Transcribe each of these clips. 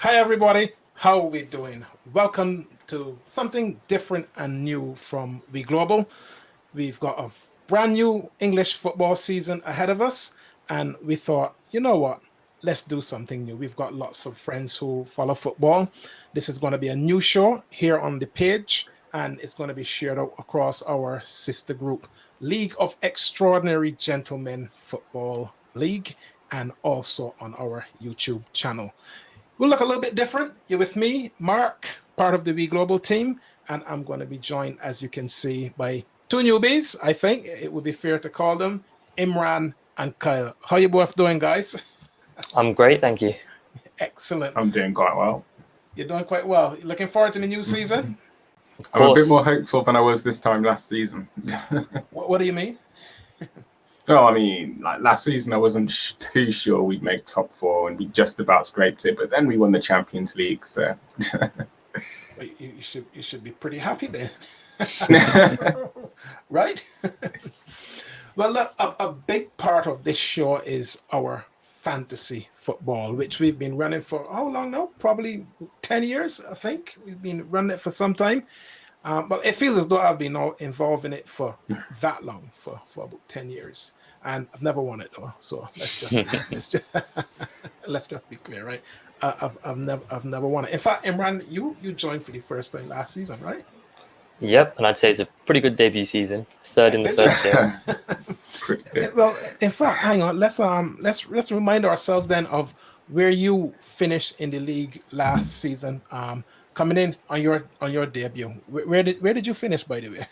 Hi everybody, how are we doing? Welcome to something different and new from We Global. We've got a brand new English football season ahead of us, and we thought, you know what? Let's do something new. We've got lots of friends who follow football. This is going to be a new show here on the page, and it's going to be shared out across our sister group, League of Extraordinary Gentlemen Football League, and also on our YouTube channel. We'll look a little bit different. You're with me, Mark, part of the We Global team, and I'm going to be joined, as you can see, by two newbies. I think it would be fair to call them Imran and Kyle. How you both doing, guys? I'm great, thank you. Excellent. I'm doing quite well. You're doing quite well. Looking forward to the new season? Of I'm a course. bit more hopeful than I was this time last season. What do you mean? No, I mean, like last season, I wasn't too sure we'd make top four, and we just about scraped it. But then we won the Champions League, so You should be pretty happy then, right? Well, look, a big part of this show is our fantasy football, which we've been running for how long now? Probably 10 years, I think. We've been running it for some time. But it feels as though I've been involved in it for that long, for about 10 years. And I've never won it though. So let's just be clear, right? I've never won it. In fact, Imran, you joined for the first time last season, right? Yep, and I'd say it's a pretty good debut season. Third in the first year. pretty good. Well, in fact, hang on. Let's remind ourselves then of where you finished in the league last season. Coming in on your debut, where did you finish, by the way?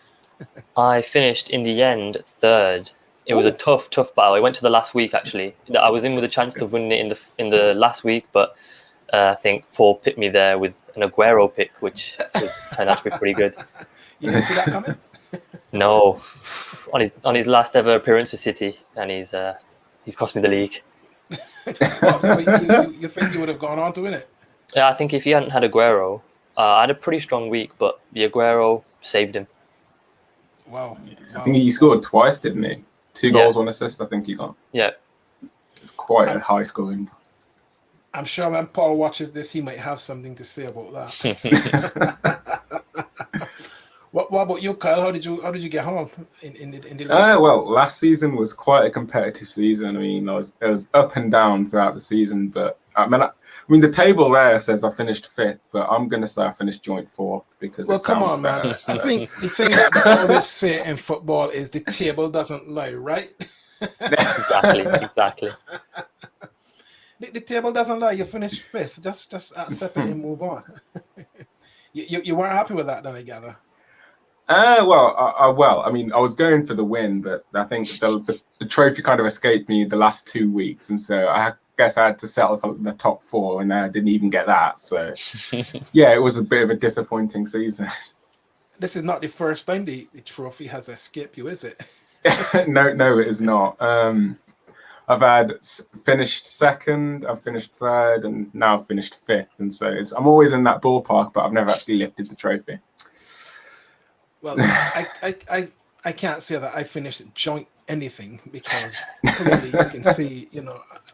I finished in the end third. It was a tough battle. It went to the last week actually. I was in with a chance of winning it in the last week, but I think Paul picked me there with an Aguero pick, which turned out to be pretty good. You didn't see that coming? No, on his last ever appearance for City, and he's cost me the league. So you think you would have gone on to win it? Yeah, I think if he hadn't had Aguero, I had a pretty strong week, but the Aguero saved him. Wow. I think he scored twice, didn't he? 2 goals, 1 assist. I think he got. Yeah. It's quite a high scoring. I'm sure when Paul watches this, he might have something to say about that. What about you, Kyle? How did you get home in the league? Well, last season was quite a competitive season. I mean, it was up and down throughout the season, but I mean, the table there says I finished 5th, but I'm gonna say I finished joint 4th because it come sounds on, better. man. I think the thing that they always say in football is the table doesn't lie, right? Exactly. The table doesn't lie. You finished 5th. Just accept it and move on. You weren't happy with that, then I gather. Well, I mean, I was going for the win, but I think the trophy kind of escaped me the last 2 weeks, and so I guess I had to settle for the top 4, and I didn't even get that. So, yeah, it was a bit of a disappointing season. This is not the first time the trophy has escaped you, is it? No, it is not. I've finished 2nd, I've finished 3rd, and now I've finished 5th, and so I'm always in that ballpark, but I've never actually lifted the trophy. Well, I can't say that I finished joint anything because clearly you can see,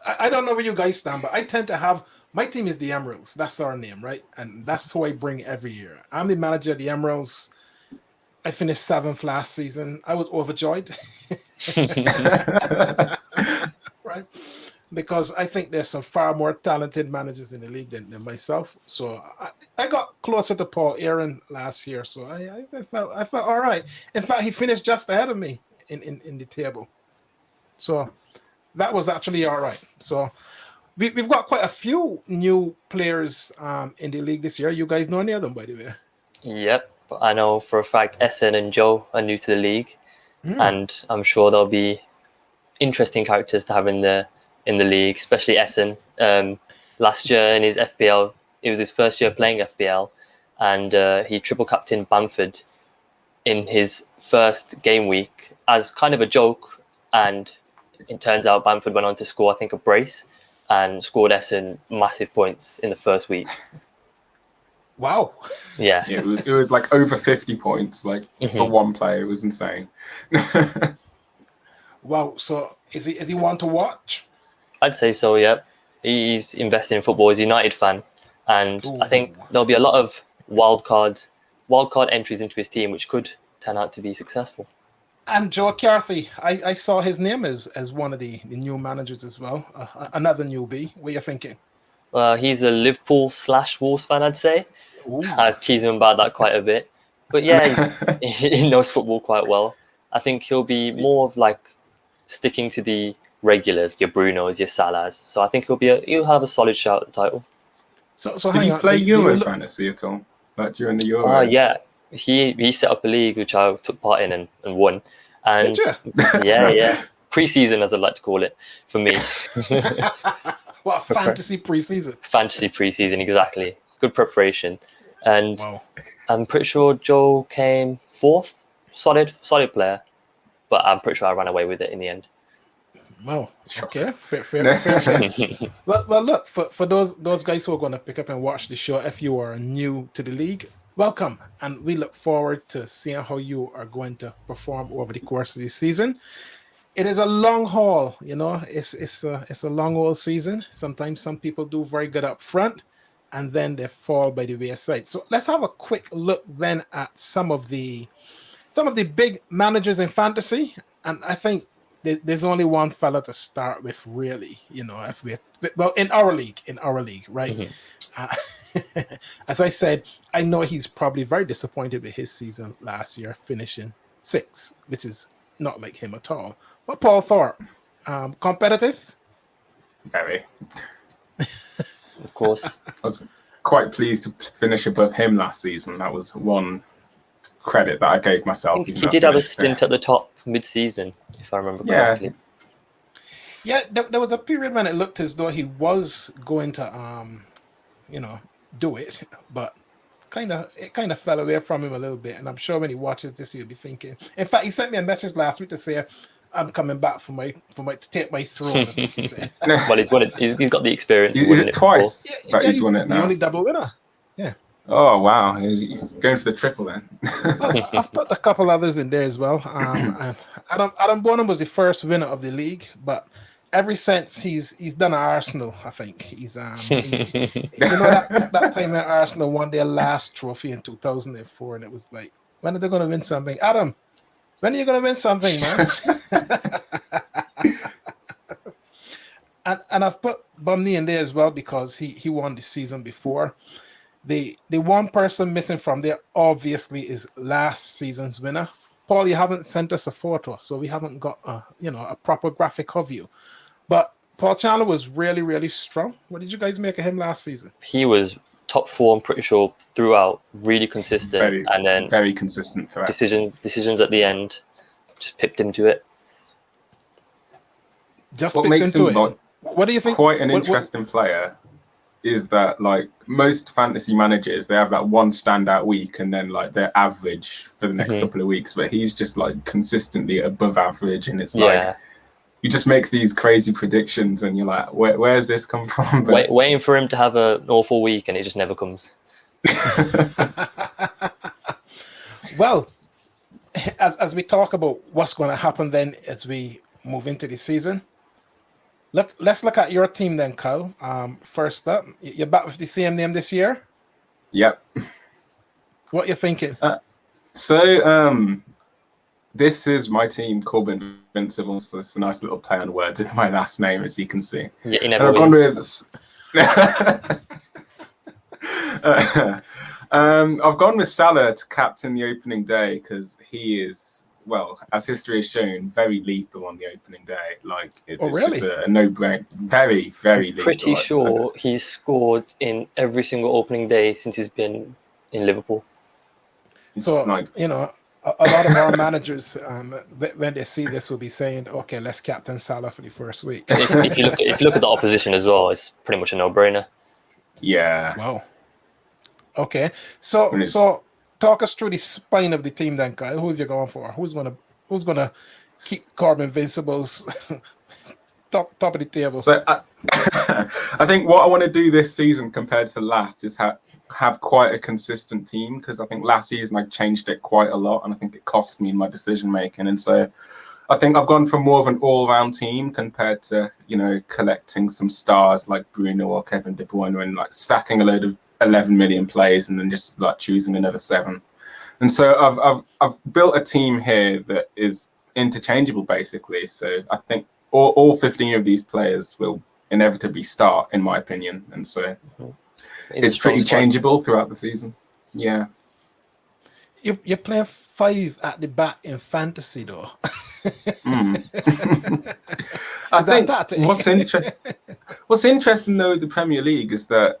I don't know where you guys stand, but I tend to have, my team is the Emeralds. That's our name, right? And that's who I bring every year. I'm the manager of the Emeralds. I finished 7th last season. I was overjoyed. Right? Because I think there's some far more talented managers in the league than myself. So I got closer to Paul Aaron last year. So I felt all right. In fact, he finished just ahead of me in the table. So that was actually all right. So we've got quite a few new players in the league this year. You guys know any of them, by the way? Yep. I know for a fact Essen and Joe are new to the league, and I'm sure there'll be interesting characters to have in the league, especially Essen. Last year in his FPL, it was his first year playing FPL, and he triple captained Bamford in his first game week as kind of a joke, and it turns out Bamford went on to score, I think, a brace and scored Essen massive points in the first week. Wow. Yeah. It was like over 50 points, like for one player. It was insane. Wow. So is he one to watch? I'd say so, yeah. He's invested in football. He's a United fan. And Ooh. I think there'll be a lot of wild card entries into his team, which could turn out to be successful. And Joe Carthy, I saw his name as one of the new managers as well. Another newbie. What are you thinking? He's a Liverpool/Wolves fan, I'd say. Ooh. I tease him about that quite a bit. But yeah, he knows football quite well. I think he'll be more of like sticking to the regulars, your Brunos, your Salahs. So I think he'll have a solid shout at the title. So Did hang he on. play Euro fantasy at all? Like during the Euros? Yeah. He set up a league which I took part in and won. And Did yeah. Pre-season, as I like to call it, for me. What a fantasy preseason. Fantasy pre-season, exactly. Good preparation. And Wow. I'm pretty sure Joe came fourth. Solid player. But I'm pretty sure I ran away with it in the end. Wow. Okay. Fair play. Well, look, for those guys who are going to pick up and watch the show, if you are new to the league, welcome. And we look forward to seeing how you are going to perform over the course of the season. It is a long haul, you know. It's a long old season. Sometimes some people do very good up front, and then they fall by the wayside. So let's have a quick look then at some of the big managers in fantasy. And I think there's only one fella to start with, really. You know, in our league, right? Mm-hmm. As I said, I know he's probably very disappointed with his season last year, finishing 6th, which is not like him at all. But Paul Thorpe, competitive? Very. Of course. I was quite pleased to finish above him last season. That was one credit that I gave myself. He did have a stint at the top mid-season, if I remember correctly. Yeah, there was a period when it looked as though he was going to, do it, but it kind of fell away from him a little bit. And I'm sure when he watches this, he'll be thinking. In fact, he sent me a message last week to say, "I'm coming back to take my throne." I think he said. Well, he's won it. He's got the experience. Is it twice that he's won it now? The only double winner. Yeah. Oh wow, he's going for the triple then. I've put a couple others in there as well. Adam Bonham was the first winner of the league, but ever since he's done Arsenal, I think he's that time when Arsenal won their last trophy in 2004, and it was like, when are they going to win something? Adam, when are you going to win something, man? and I've put Bumney in there as well because he won the season before. The one person missing from there obviously is last season's winner. Paul, you haven't sent us a photo, so we haven't got a proper graphic of you. But Paul Chandler was really, really strong. What did you guys make of him last season? He was top 4, I'm pretty sure, throughout, really consistent, and then very consistent throughout. Decisions at the end just pipped him to it. What makes him what do you think? Quite an interesting player is that, like, most fantasy managers, they have that one standout week and then like they're average for the next couple of weeks, but he's just like consistently above average, and it's like he just makes these crazy predictions and you're like, where's this come from? But waiting for him to have an awful week and it just never comes. Well, as we talk about what's going to happen then as we move into the season, let's look at your team then, Kyle. First up, you're back with the same name this year? Yep. What you thinking? This is my team, Corbin Invincibles. So it's a nice little play on words with my last name, as you can see. Yeah, he never I've gone with I've gone with Salah to captain the opening day because he is, well, as history has shown, very lethal on the opening day. Like, it's really? just a no-brainer. Very, very lethal. Pretty sure he's scored in every single opening day since he's been in Liverpool. So, like, a lot of our managers, when they see this, will be saying, "Okay, let's captain Salah for the first week." If you look at the opposition as well, it's pretty much a no-brainer. Yeah. Wow. Okay, so talk us through the spine of the team then, Kyle. Who are you going for? Who's gonna keep Corbin Invincibles top of the table? So I think what I want to do this season compared to last is have quite a consistent team, because I think last season I changed it quite a lot and I think it cost me in my decision making, and so I think I've gone for more of an all-round team compared to, collecting some stars like Bruno or Kevin De Bruyne and like stacking a load of 11 million players and then just like choosing another 7. And so I've built a team here that is interchangeable basically. So I think all 15 of these players will inevitably start, in my opinion. And so it's pretty changeable throughout the season. Yeah. You're playing 5 at the back in fantasy, though. I think what's interesting though with the Premier League is that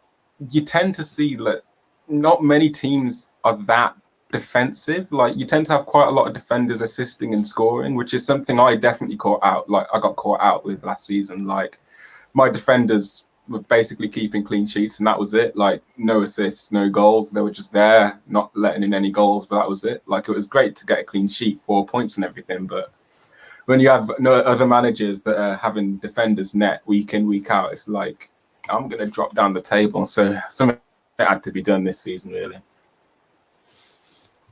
you tend to see that not many teams are that defensive. Like you tend to have quite a lot of defenders assisting and scoring, which is something I definitely caught out. Like I got caught out with last season. Like my defenders were basically keeping clean sheets and that was it. Like no assists, no goals. They were just there, not letting in any goals, but that was it. Like it was great to get a clean sheet, 4 points and everything, but when you have no other managers that are having defenders net week in, week out, it's like I'm going to drop down the table. So something had to be done this season, really.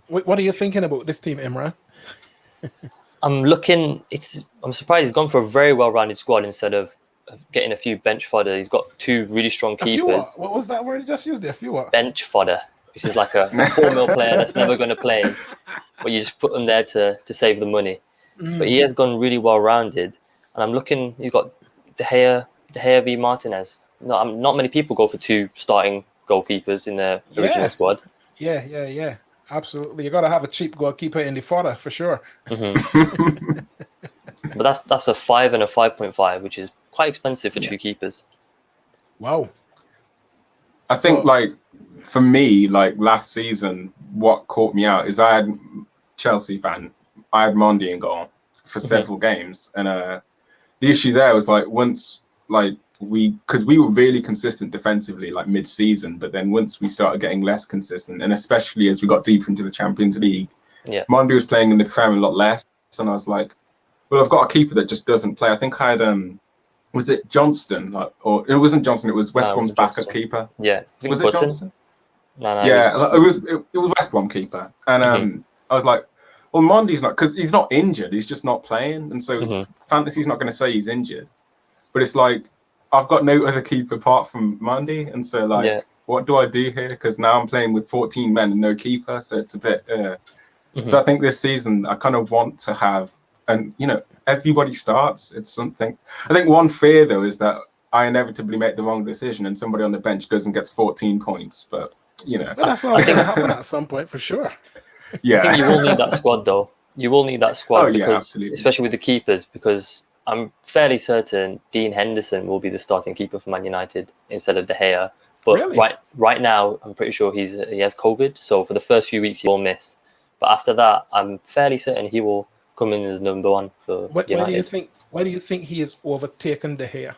What are you thinking about this team, Imran? I'm surprised he's gone for a very well-rounded squad instead of getting a few bench fodder. He's got 2 really strong keepers. What was that word you just used there? A few what? Bench fodder, which is like a 4 mil player that's never going to play, but you just put them there to save the money. But he has gone really well-rounded, and I'm looking. He's got De Gea v Martinez. Not many people go for 2 starting goalkeepers in their original squad. Yeah. Absolutely, you got to have a cheap goalkeeper in the fodder for sure. But that's a 5 and a 5.5, which is quite expensive for 2 keepers. Wow. I think for me, like last season, what caught me out is I had Chelsea fan. I had Mendy in goal for several games, and the issue there was once because we were really consistent defensively mid-season, but then once we started getting less consistent, and especially as we got deeper into the Champions League, Mendy was playing in the Prem a lot less, and I was like, well, I've got a keeper that just doesn't play. I think I had was it Johnston, or it wasn't Johnston, it was West Brom's backup keeper. Yeah, was it Johnston? No, yeah, it was West Brom keeper, and I was like, well, Mendy's not, because he's not injured, he's just not playing, and so fantasy's not going to say he's injured, but it's like I've got no other keeper apart from Mendy, and so what do I do here? Because now I'm playing with 14 men and no keeper, so it's a bit. So I think this season I kind of want to have, and everybody starts. It's something. I think one fear though is that I inevitably make the wrong decision and somebody on the bench goes and gets 14 points, but Well, that's all going to happen at some point for sure. Yeah, I think you will need that squad though. You will need that squad because, absolutely. Especially with the keepers, because I'm fairly certain Dean Henderson will be the starting keeper for Man United instead of De Gea. But really? right now, I'm pretty sure he has COVID. So for the first few weeks, he will miss. But after that, I'm fairly certain he will come in as number 1 for United. Why do you think he has overtaken De Gea?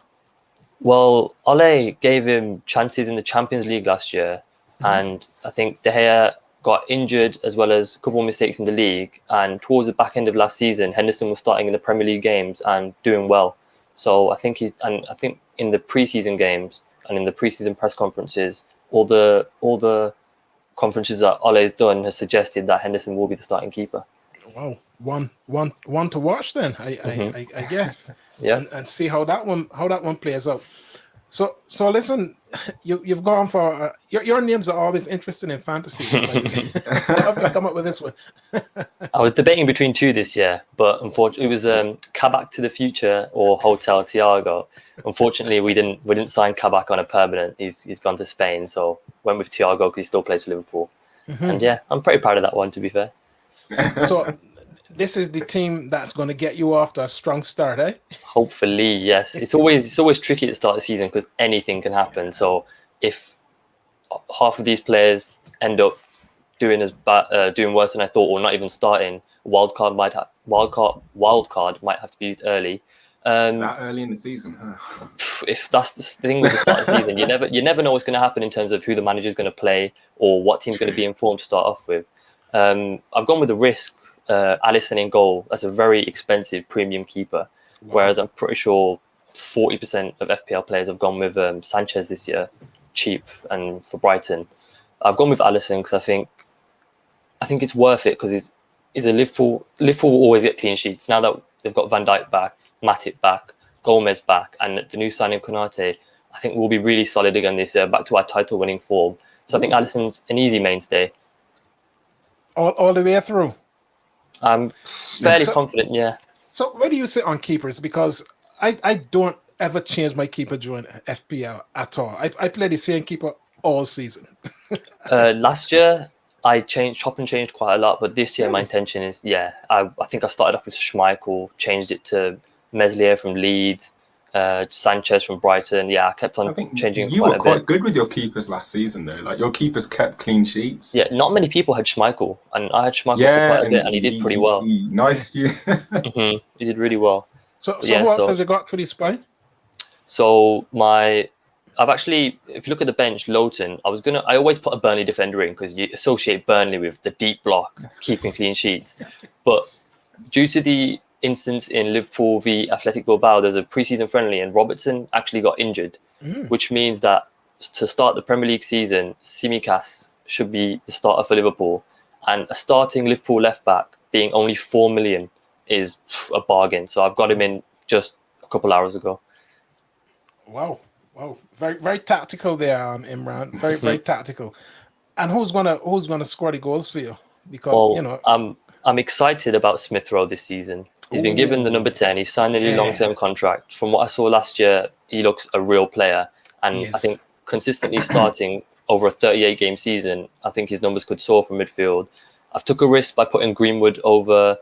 Well, Ole gave him chances in the Champions League last year, and I think De Gea got injured as well as a couple of mistakes in the league. And towards the back end of last season, Henderson was starting in the Premier League games and doing well. So I think in the preseason games and in the preseason press conferences, all the conferences that Ole has done has suggested that Henderson will be the starting keeper. Wow, one to watch then. I guess. Yeah, and see how that one plays out. So listen, you've gone for your names are always interesting in fantasy. How have you come up with this one? I was debating between 2 this year, but unfortunately, it was Kabak to the Future or Hotel Thiago. Unfortunately, we didn't sign Kabak on a permanent. He's gone to Spain, so went with Thiago because he still plays for Liverpool. And yeah, I'm pretty proud of that one, to be fair. So this is the team that's going to get you off to a strong start, eh? Hopefully, yes. It's always tricky to start the season because anything can happen. So if half of these players end up doing worse than I thought, or not even starting, wild card might have to be used early. That early in the season, huh? If that's the thing with the start of the season, you never know what's going to happen in terms of who the manager is going to play or what team's going to be informed to start off with. I've gone with the risk. Alisson in goal. That's a very expensive premium keeper. Wow. Whereas I'm pretty sure 40% of FPL players have gone with Sanchez this year, cheap, and for Brighton. I've gone with Alisson because I think it's worth it because he's a Liverpool. Liverpool will always get clean sheets. Now that they've got Van Dijk back, Matip back, Gomez back, and the new signing Konate, I think we'll be really solid again this year, back to our title-winning form. So I think Alisson's an easy mainstay. All the way through. I'm fairly confident, yeah. So where do you sit on keepers? Because I don't ever change my keeper during FPL at all. I play the same keeper all season. Last year, I chopped and changed quite a lot, but this year my intention is, I think I started off with Schmeichel, changed it to Meslier from Leeds, Sanchez from Brighton. Yeah, I kept on changing you quite were a quite bit. good with your keepers last season, though. Like, your keepers kept clean sheets. Yeah, not many people had Schmeichel, and I had Schmeichel for quite a bit, and he did pretty well. Nice. Yeah. He did really well. So who else have you got for the spine? So I've actually, if you look at the bench, Lowton, I always put a Burnley defender in because you associate Burnley with the deep block, keeping clean sheets. But due to the instance in Liverpool v Athletic Bilbao, there's a pre-season friendly and Robertson actually got injured, which means that to start the Premier League season, Tsimikas should be the starter for Liverpool. And a starting Liverpool left-back being only 4 million is a bargain. So I've got him in just a couple hours ago. Wow. Very, very tactical there, Imran. Very, very tactical. And who's gonna score the goals for you? Because I'm excited about Smith Rowe this season. He's been given the number 10. He's signed a new long-term contract. From what I saw last year, he looks a real player. And I think consistently starting over a 38-game season, I think his numbers could soar from midfield. I've took a risk by putting Greenwood over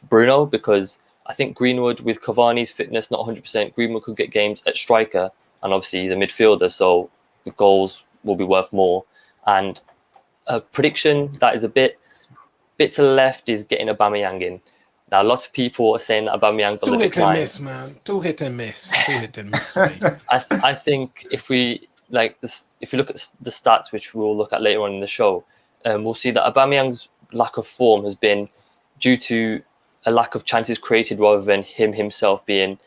Bruno because I think Greenwood, with Cavani's fitness not 100%, Greenwood could get games at striker. And obviously he's a midfielder, so the goals will be worth more. And a prediction that is a bit to the left is getting Aubameyang in. Now, lots of people are saying that Aubameyang's on the decline. Too hit and miss. I think if we look at the stats, which we'll look at later on in the show, we'll see that Aubameyang's lack of form has been due to a lack of chances created rather than him himself being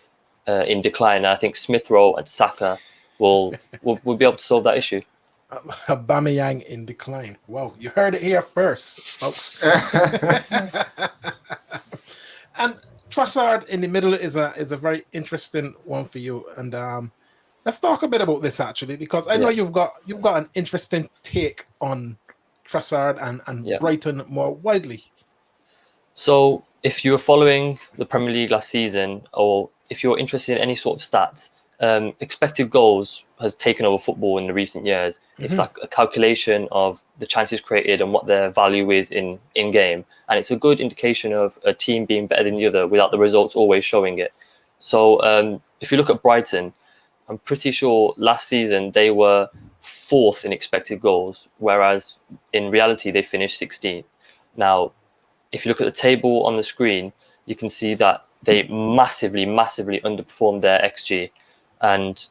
in decline. And I think Smith Rowe and Saka will be able to solve that issue. Aubameyang in decline. Wow, you heard it here first, folks. And Trossard in the middle is a very interesting one for you. And let's talk a bit about this actually, because I know you've got an interesting take on Trossard and Brighton more widely. So if you were following the Premier League last season, or if you're interested in any sort of stats, expected goals has taken over football in the recent years. It's like a calculation of the chances created and what their value is in game. And it's a good indication of a team being better than the other without the results always showing it. So if you look at Brighton, I'm pretty sure last season they were 4th in expected goals, whereas in reality they finished 16th. Now, if you look at the table on the screen, you can see that they massively underperformed their XG. And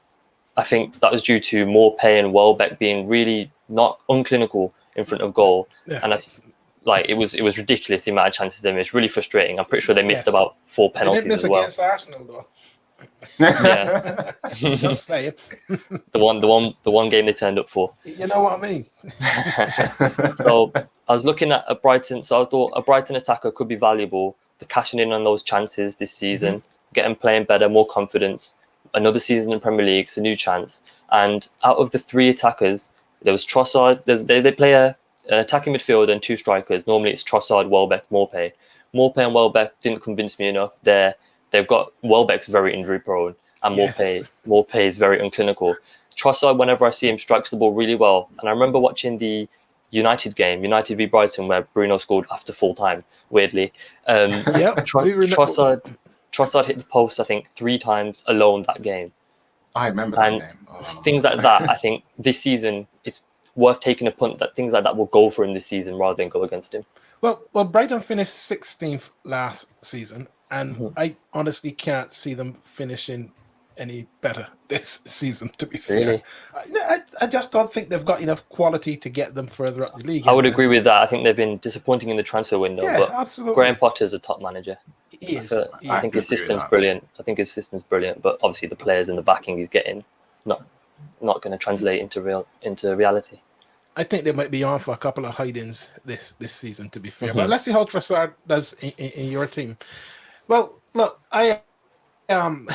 I think that was due to Morpay and Welbeck being really not unclinical in front of goal. Yeah. And it was ridiculous the amount of chances they missed. Really frustrating. I'm pretty sure they missed about 4 penalties as well. Against Arsenal, though. Yeah. Just saying. The one game they turned up for. You know what I mean? So I was looking at a Brighton. So I thought a Brighton attacker could be valuable. They're cashing in on those chances this season, getting playing better, more confidence. Another season in the Premier League, it's a new chance. And out of the 3 attackers, there was Trossard. They play an attacking midfield and 2 strikers. Normally it's Trossard, Welbeck, Morpay. Morpay and Welbeck didn't convince me enough. They've got Welbeck's very injury prone, and Morpay is very unclinical. Trossard, whenever I see him, strikes the ball really well. And I remember watching the United game, United v Brighton, where Bruno scored after full time, weirdly. Trossard hit the post, I think, 3 times alone that game. I remember that game. Things like that, I think this season it's worth taking a punt that things like that will go for him this season rather than go against him. Well, Brighton finished 16th last season, and I honestly can't see them finishing any better this season, to be fair. Really? I just don't think they've got enough quality to get them further up the league. I would agree with that. I think they've been disappointing in the transfer window, but absolutely. Graham Potter's a top manager. He is. I think his system's brilliant. But obviously the players and the backing he's getting not going to translate into reality. I think they might be on for a couple of hidings this season, to be fair. But let's see how Trossard does in your team. Well, look, um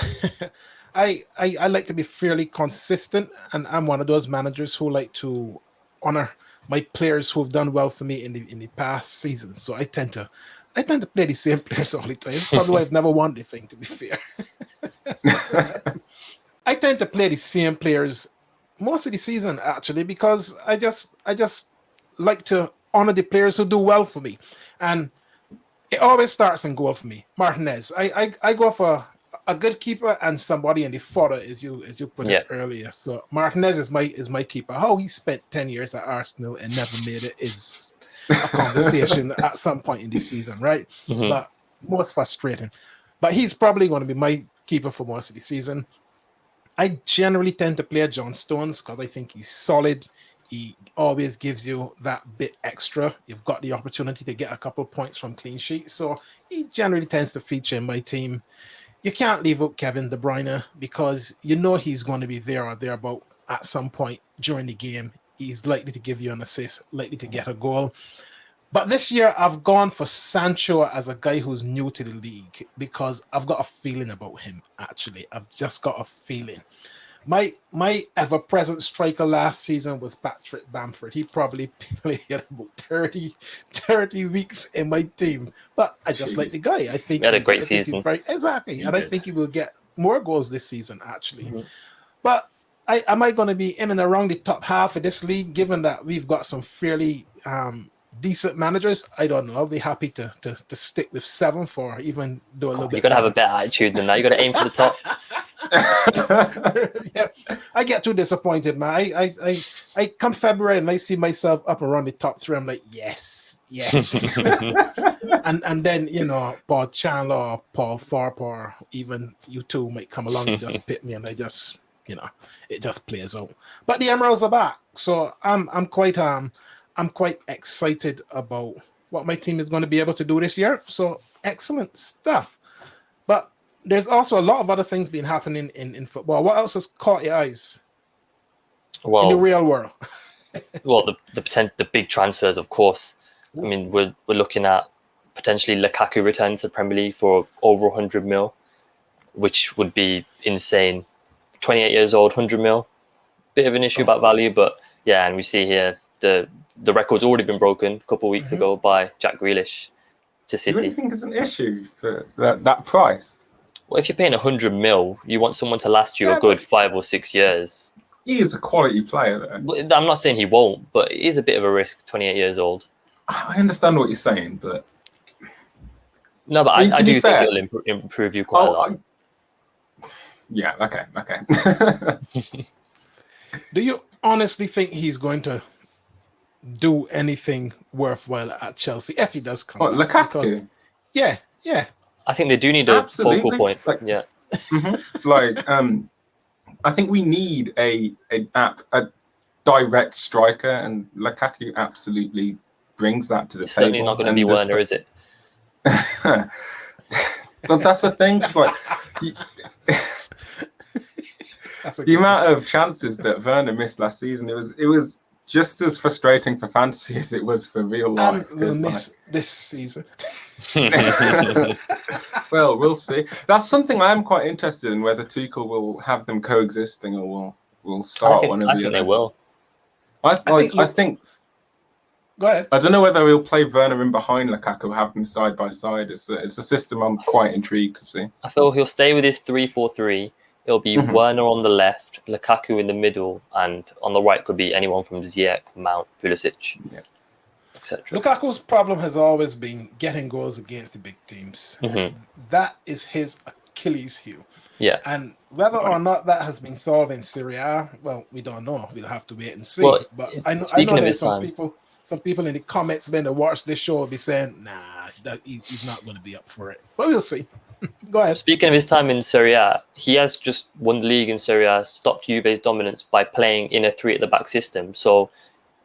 I like to be fairly consistent, and I'm one of those managers who like to honor my players who've done well for me in the past seasons. So I tend to play the same players all the time. It's probably why I've never won the thing, to be fair. I tend to play the same players most of the season actually, because I just like to honor the players who do well for me. And it always starts in goal for me. Martinez. I go for a good keeper and somebody in the fodder, as you put Yeah. it earlier. So Martinez is my keeper. How he spent 10 years at Arsenal and never made it is a conversation at some point in the season, right? Mhm. But most frustrating. But he's probably going to be my keeper for most of the season. I generally tend to play John Stones because I think he's solid. He always gives you that bit extra. You've got the opportunity to get a couple points from clean sheet. So he generally tends to feature in my team. You can't leave out Kevin De Bruyne because you know he's going to be there or thereabout at some point during the game. He's likely to give you an assist, likely to get a goal. But this year, I've gone for Sancho as a guy who's new to the league because I've got a feeling about him, actually. I've just got a feeling. My ever-present striker last season was Patrick Bamford. He probably played about 30 weeks in my team. But I just like the guy. I think He had a he's- great I think he's season. exactly. And I think he will get more goals this season, actually. Mhm. But am I going to be in and around the top half of this league, given that we've got some fairly decent managers? I don't know. I'll be happy to stick with 7th or even do a little You've bit got to have a better. better attitude than that. You got to aim for the top. Yeah, I get too disappointed, man. I come February and I see myself up around the top 3. I'm like, yes. and then Paul Chandler or Paul Thorpe or even you two might come along and just pit me, and I just it just plays out. But the Emeralds are back, so I'm quite excited about what my team is going to be able to do this year. So excellent stuff. But there's also a lot of other things been happening in football. What else has caught your eyes in the Well, real world? the big transfers, of course. I mean, we're looking at potentially Lukaku returning to the Premier League for over 100 mil, which would be insane. 28 years old, 100 mil. Bit of an issue about value, but yeah, and we see here the record's already been broken a couple of weeks ago by Jack Grealish to You really City. think it's an issue for that price? Well, if you're paying 100 mil, you want someone to last you Yeah, a good but- 5 or 6 years. He is a quality player, though. I'm not saying he won't, but it is a bit of a risk. 28 years old. I understand what you're saying, but No, but I mean, I to be do fair- think it'll improve you quite a lot. Yeah, okay. Do you honestly think he's going to do anything worthwhile at Chelsea if he does come What, back? Lukaku? Because, yeah. I think they do need a Absolutely. focal point. Like- Yeah. Like, I think we need a direct striker, and Lukaku absolutely brings that to the It's table. certainly not going to And be the Werner, is it? But that's the thing. 'Cause, like, That's a the good amount of chances that Werner missed last season, it was just as frustrating for fantasy as it was for real life. and we'll 'Cause, miss this season. well, we'll see. That's something I am quite interested in, whether Tuchel will have them coexisting or will start one of I the think other. they will. I think Go ahead. I don't know whether he'll play Werner in behind Lukaku, have them side by side. It's a system I'm quite intrigued to see. I feel he'll stay with his 3-4-3. It'll be Werner on the left, Lukaku in the middle, and on the right could be anyone from Ziyech, Mount, Pulisic, etc. Lukaku's problem has always been getting goals against the big teams. That is his Achilles heel. Yeah. And whether or not that has been solved in Serie A, well, we don't know. We'll have to wait and see. Well, but I know speaking of there's his time- some people in the comments when they watch this show will be saying, nah, he's not going to be up for it. But we'll see. Go ahead. Speaking of his time in Serie A, he has just won the league in Serie A, stopped Juve's dominance by playing in a 3 at the back system. So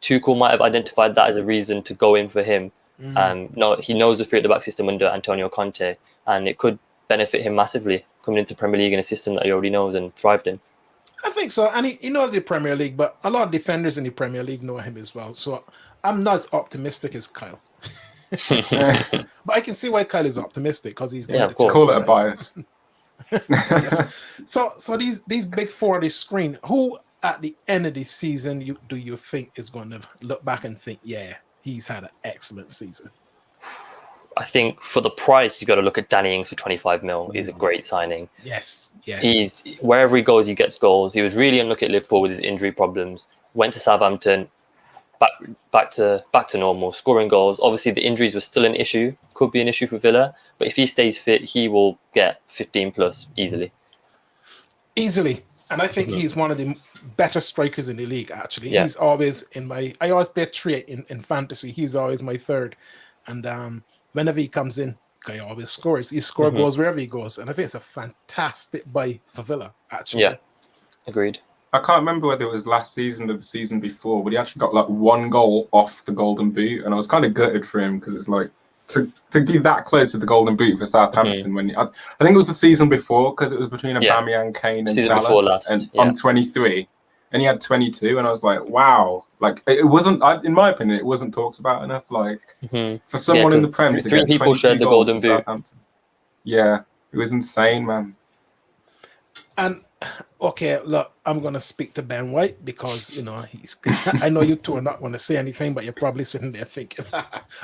Tuchel might have identified that as a reason to go in for him. No, he knows the 3 at the back system under Antonio Conte, and it could benefit him massively coming into the Premier League in a system that he already knows and thrived in. I think so. And he knows the Premier League, but a lot of defenders in the Premier League know him as well. So I'm not as optimistic as Kyle. But I can see why Kyle is optimistic because he's going Yeah, to of course. Call it a right? bias. So these big four on the screen, who at the end of the season do you think is going to look back and think, yeah, he's had an excellent season? I think for the price, you've got to look at Danny Ings for 25 mil. He's a great signing. Yes. He's wherever he goes, he gets goals. He was really unlucky at Liverpool with his injury problems. Went to Southampton, back to normal, scoring goals. Obviously, the injuries were still an issue. Could be an issue for Villa, but if he stays fit, he will get 15 plus easily. Easily. And I think he's one of the better strikers in the league, actually. Yeah. He's always I always play 3 in fantasy. He's always my third. And whenever he comes in, guy always scores. He scores goals wherever he goes. And I think it's a fantastic buy for Villa, actually. Yeah, agreed. I can't remember whether it was last season or the season before, but he actually got like 1 goal off the Golden Boot. And I was kind of gutted for him because it's like, to be that close to the Golden Boot for Southampton when I think it was the season before because it was between Aubameyang, Kane, and season Salah. Before last, and I'm 23, and he had 22, and I was like, wow, like it wasn't. In my opinion, it wasn't talked about enough. Like for someone in the Prem to get 22 goals for Southampton. Yeah, it was insane, man. And okay, look, I'm going to speak to Ben White because, he's. I know you two are not going to say anything, but you're probably sitting there thinking,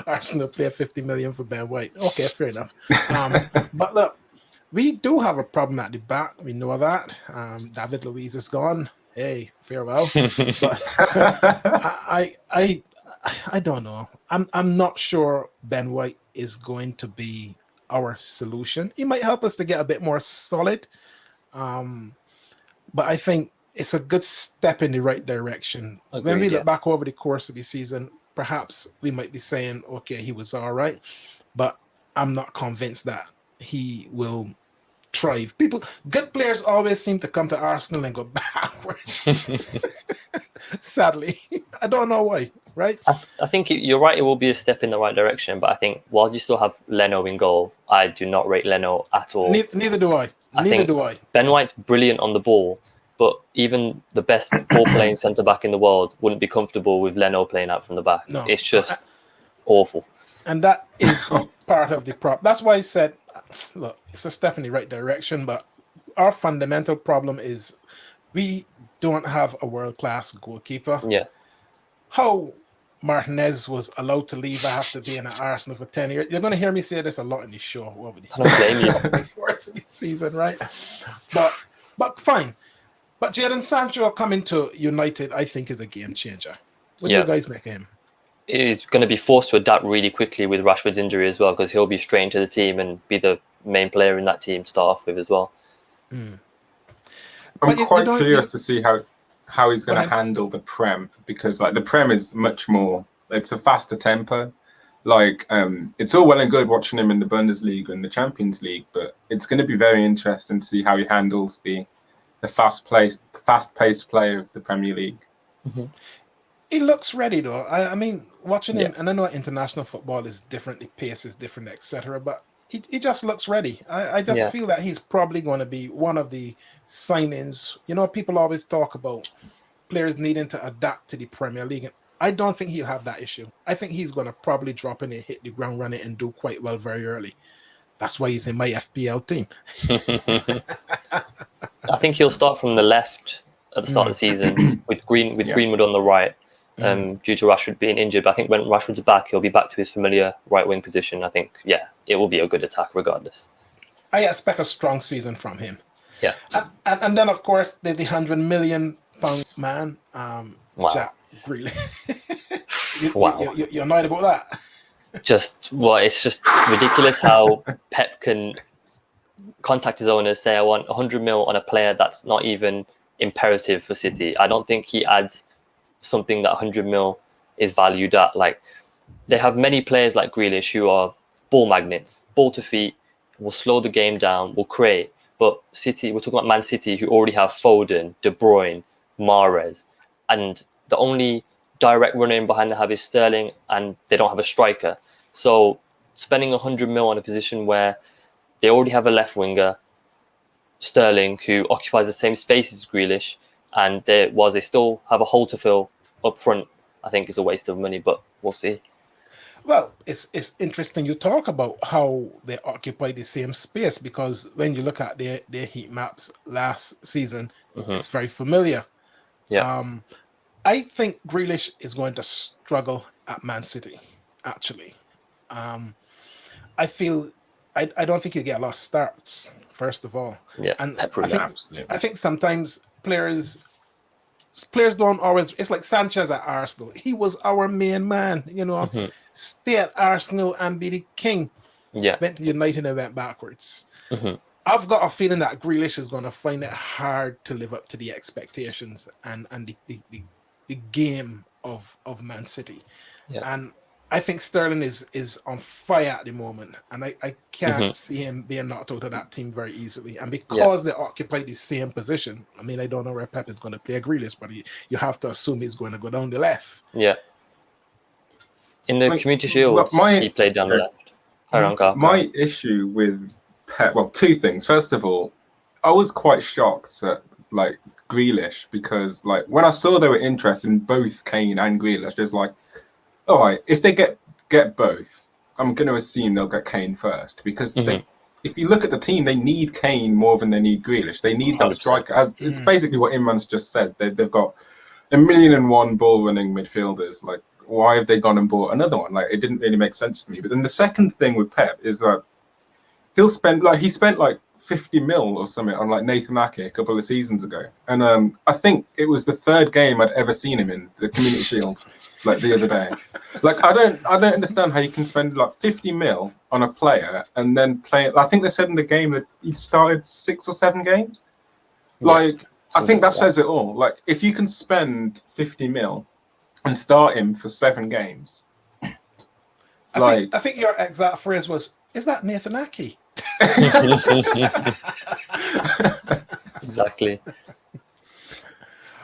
Arsenal pay 50 million for Ben White. Okay, fair enough. But look, we do have a problem at the back. We know that. David Luiz is gone. Hey, farewell. But I don't know. I'm not sure Ben White is going to be our solution. He might help us to get a bit more solid. But I think it's a good step in the right direction. Agreed, when we look back over the course of the season, perhaps we might be saying, okay, he was all right, but I'm not convinced that he will thrive. Good players always seem to come to Arsenal and go backwards. Sadly, I don't know why, right? I think you're right. It will be a step in the right direction, but I think while you still have Leno in goal, I do not rate Leno at all. Neither do I. Neither do I. Ben White's brilliant on the ball, but even the best ball-playing centre-back in the world wouldn't be comfortable with Leno playing out from the back. No. It's just awful. And that is part of the problem. That's why I said, look, it's a step in the right direction, but our fundamental problem is we don't have a world-class goalkeeper. Yeah. How Martinez was allowed to leave after being at Arsenal for 10 years. You're going to hear me say this a lot in the show over the course of the season, right? But fine. But Jadon Sancho coming to United, I think, is a game changer. What do you guys make of him? He's going to be forced to adapt really quickly with Rashford's injury as well, because he'll be straight into the team and be the main player in that team, start off with as well. I'm quite curious to see how he's going to handle the Prem, because like the Prem is much more, it's a faster tempo. Like it's all well and good watching him in the Bundesliga and the Champions League, but it's going to be very interesting to see how he handles the fast-paced play of the Premier League. He looks ready though. I mean, watching him, and I know international football is different, the pace is different, etc. But he just looks ready. I just feel that he's probably going to be one of the signings. People always talk about players needing to adapt to the Premier League. And I don't think he'll have that issue. I think he's going to probably drop in and hit the ground running and do quite well very early. That's why he's in my FPL team. I think he'll start from the left at the start of the season with Greenwood on the right. Due to Rashford being injured, but I think when Rashford's back, he'll be back to his familiar right wing position. I think, it will be a good attack regardless. I expect a strong season from him. Yeah, and then of course the £100 million man, Jack Grealish. You're annoyed about that? It's just ridiculous how Pep can contact his owners, say I want 100 mil on a player that's not even imperative for City. I don't think he adds something that 100 mil is valued at. Like, they have many players like Grealish who are ball magnets, ball to feet, will slow the game down, will create. But City, we're talking about Man City, who already have Foden, De Bruyne, Mahrez, and the only direct runner in behind they have is Sterling, and they don't have a striker. So spending 100 mil on a position where they already have a left winger, Sterling, who occupies the same space as Grealish, and they still have a hole to fill up front, I think is a waste of money, but we'll see. Well, it's interesting you talk about how they occupy the same space, because when you look at their heat maps last season, it's very familiar. Yeah. I think Grealish is going to struggle at Man City, actually. I feel I don't think he'll get a lot of starts, first of all. Yeah. And Pep I really. Yeah, think absolutely. I think sometimes players don't always. It's like Sanchez at Arsenal. He was our main man, stay at Arsenal and be the king. Yeah. Went to United and went backwards. hmm I've got a feeling that Grealish is going to find it hard to live up to the expectations and the game of Man City. Yeah. And I think Sterling is on fire at the moment, and I can't see him being knocked out of that team very easily. And because they occupy the same position, I mean, I don't know where Pep is going to play a Grealish, but you have to assume he's going to go down the left. Yeah. In the Like, Community Shield, he played down the left. My issue with Pep, well, two things. First of all, I was quite shocked at like Grealish, because like when I saw they were interested in both Kane and Grealish, just like, all right, if they get both, I'm going to assume they'll get Kane first, because if you look at the team, they need Kane more than they need Grealish. They need that 100%. striker. It's basically what Imran's just said. They've got 1,000,001 ball running midfielders. Like, why have they gone and bought another one? Like, it didn't really make sense to me. But then the second thing with Pep is that he spent like 50 mil or something on like Nathan Ake a couple of seasons ago, and I think it was the third game I'd ever seen him in the Community Shield, like the other day. Like, I don't understand how you can spend like 50 mil on a player and then play. I think they said in the game that he'd started 6 or 7 games. Like, I think that says it all. Like, if you can spend 50 mil and start him for 7 games, I think your exact phrase was, "Is that Nathan Ake?" Exactly.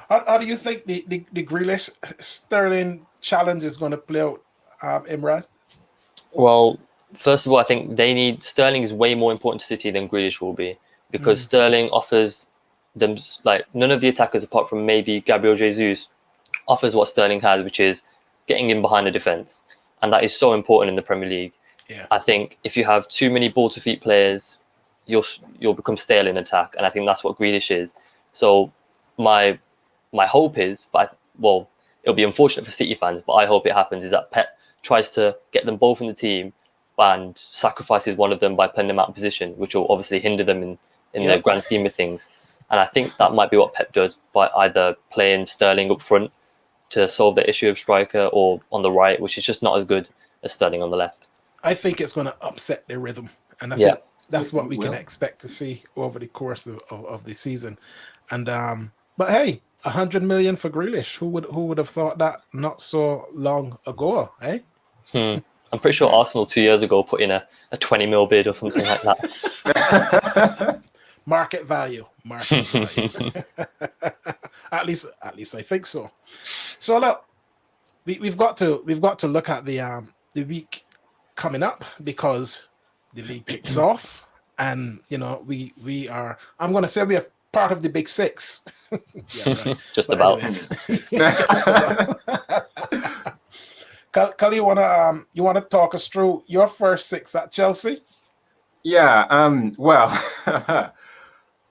How do you think the Grealish Sterling challenge is going to play out, Imran? Well, first of all, I think Sterling is way more important to City than Grealish will be, because Sterling offers them, like, none of the attackers apart from maybe Gabriel Jesus offers what Sterling has, which is getting in behind the defense, and that is so important in the Premier League. Yeah. I think if you have too many ball to feet players, you'll become stale in attack, and I think that's what Grealish is. So my hope is, it'll be unfortunate for City fans, but I hope it happens, is that Pep tries to get them both in the team and sacrifices one of them by playing them out of position, which will obviously hinder them in the grand scheme of things. And I think that might be what Pep does, by either playing Sterling up front to solve the issue of striker, or on the right, which is just not as good as Sterling on the left. I think it's going to upset their rhythm, and I think that's what we can expect to see over the course of the season. And but hey, 100 million for Grealish. Who would have thought that not so long ago? Eh? I'm pretty sure Arsenal 2 years ago put in a 20 mil bid or something like that. Market value. At least I think so. So look, we've got to look at the week coming up, because the league kicks off, and we are. I'm going to say we are part of the Big Six. Yeah, right. Just about. Kali, you wanna talk us through your first 6 at Chelsea? Yeah. Well,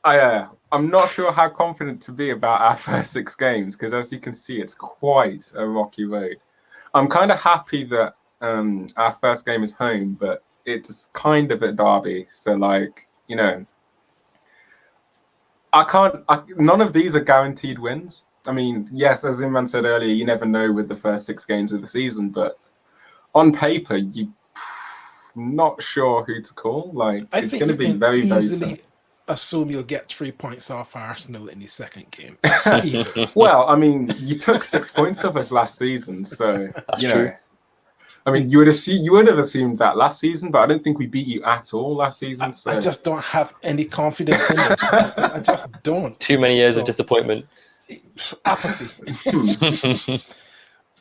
I'm not sure how confident to be about our first 6 games, because as you can see, it's quite a rocky road. I'm kind of happy that our first game is home, but it's kind of a derby. So, like, none of these are guaranteed wins. I mean, yes, as Imran said earlier, you never know with the first 6 games of the season, but on paper, you're not sure who to call. Like, it's going to be very, very tough. Assume you'll get 3 points off Arsenal in the second game. Easily. Well, I mean, you took 6 points off us last season, so That's true. I mean, you would have assumed that last season, but I don't think we beat you at all last season. So I just don't have any confidence in them. I just don't. Too many years of disappointment. Apathy.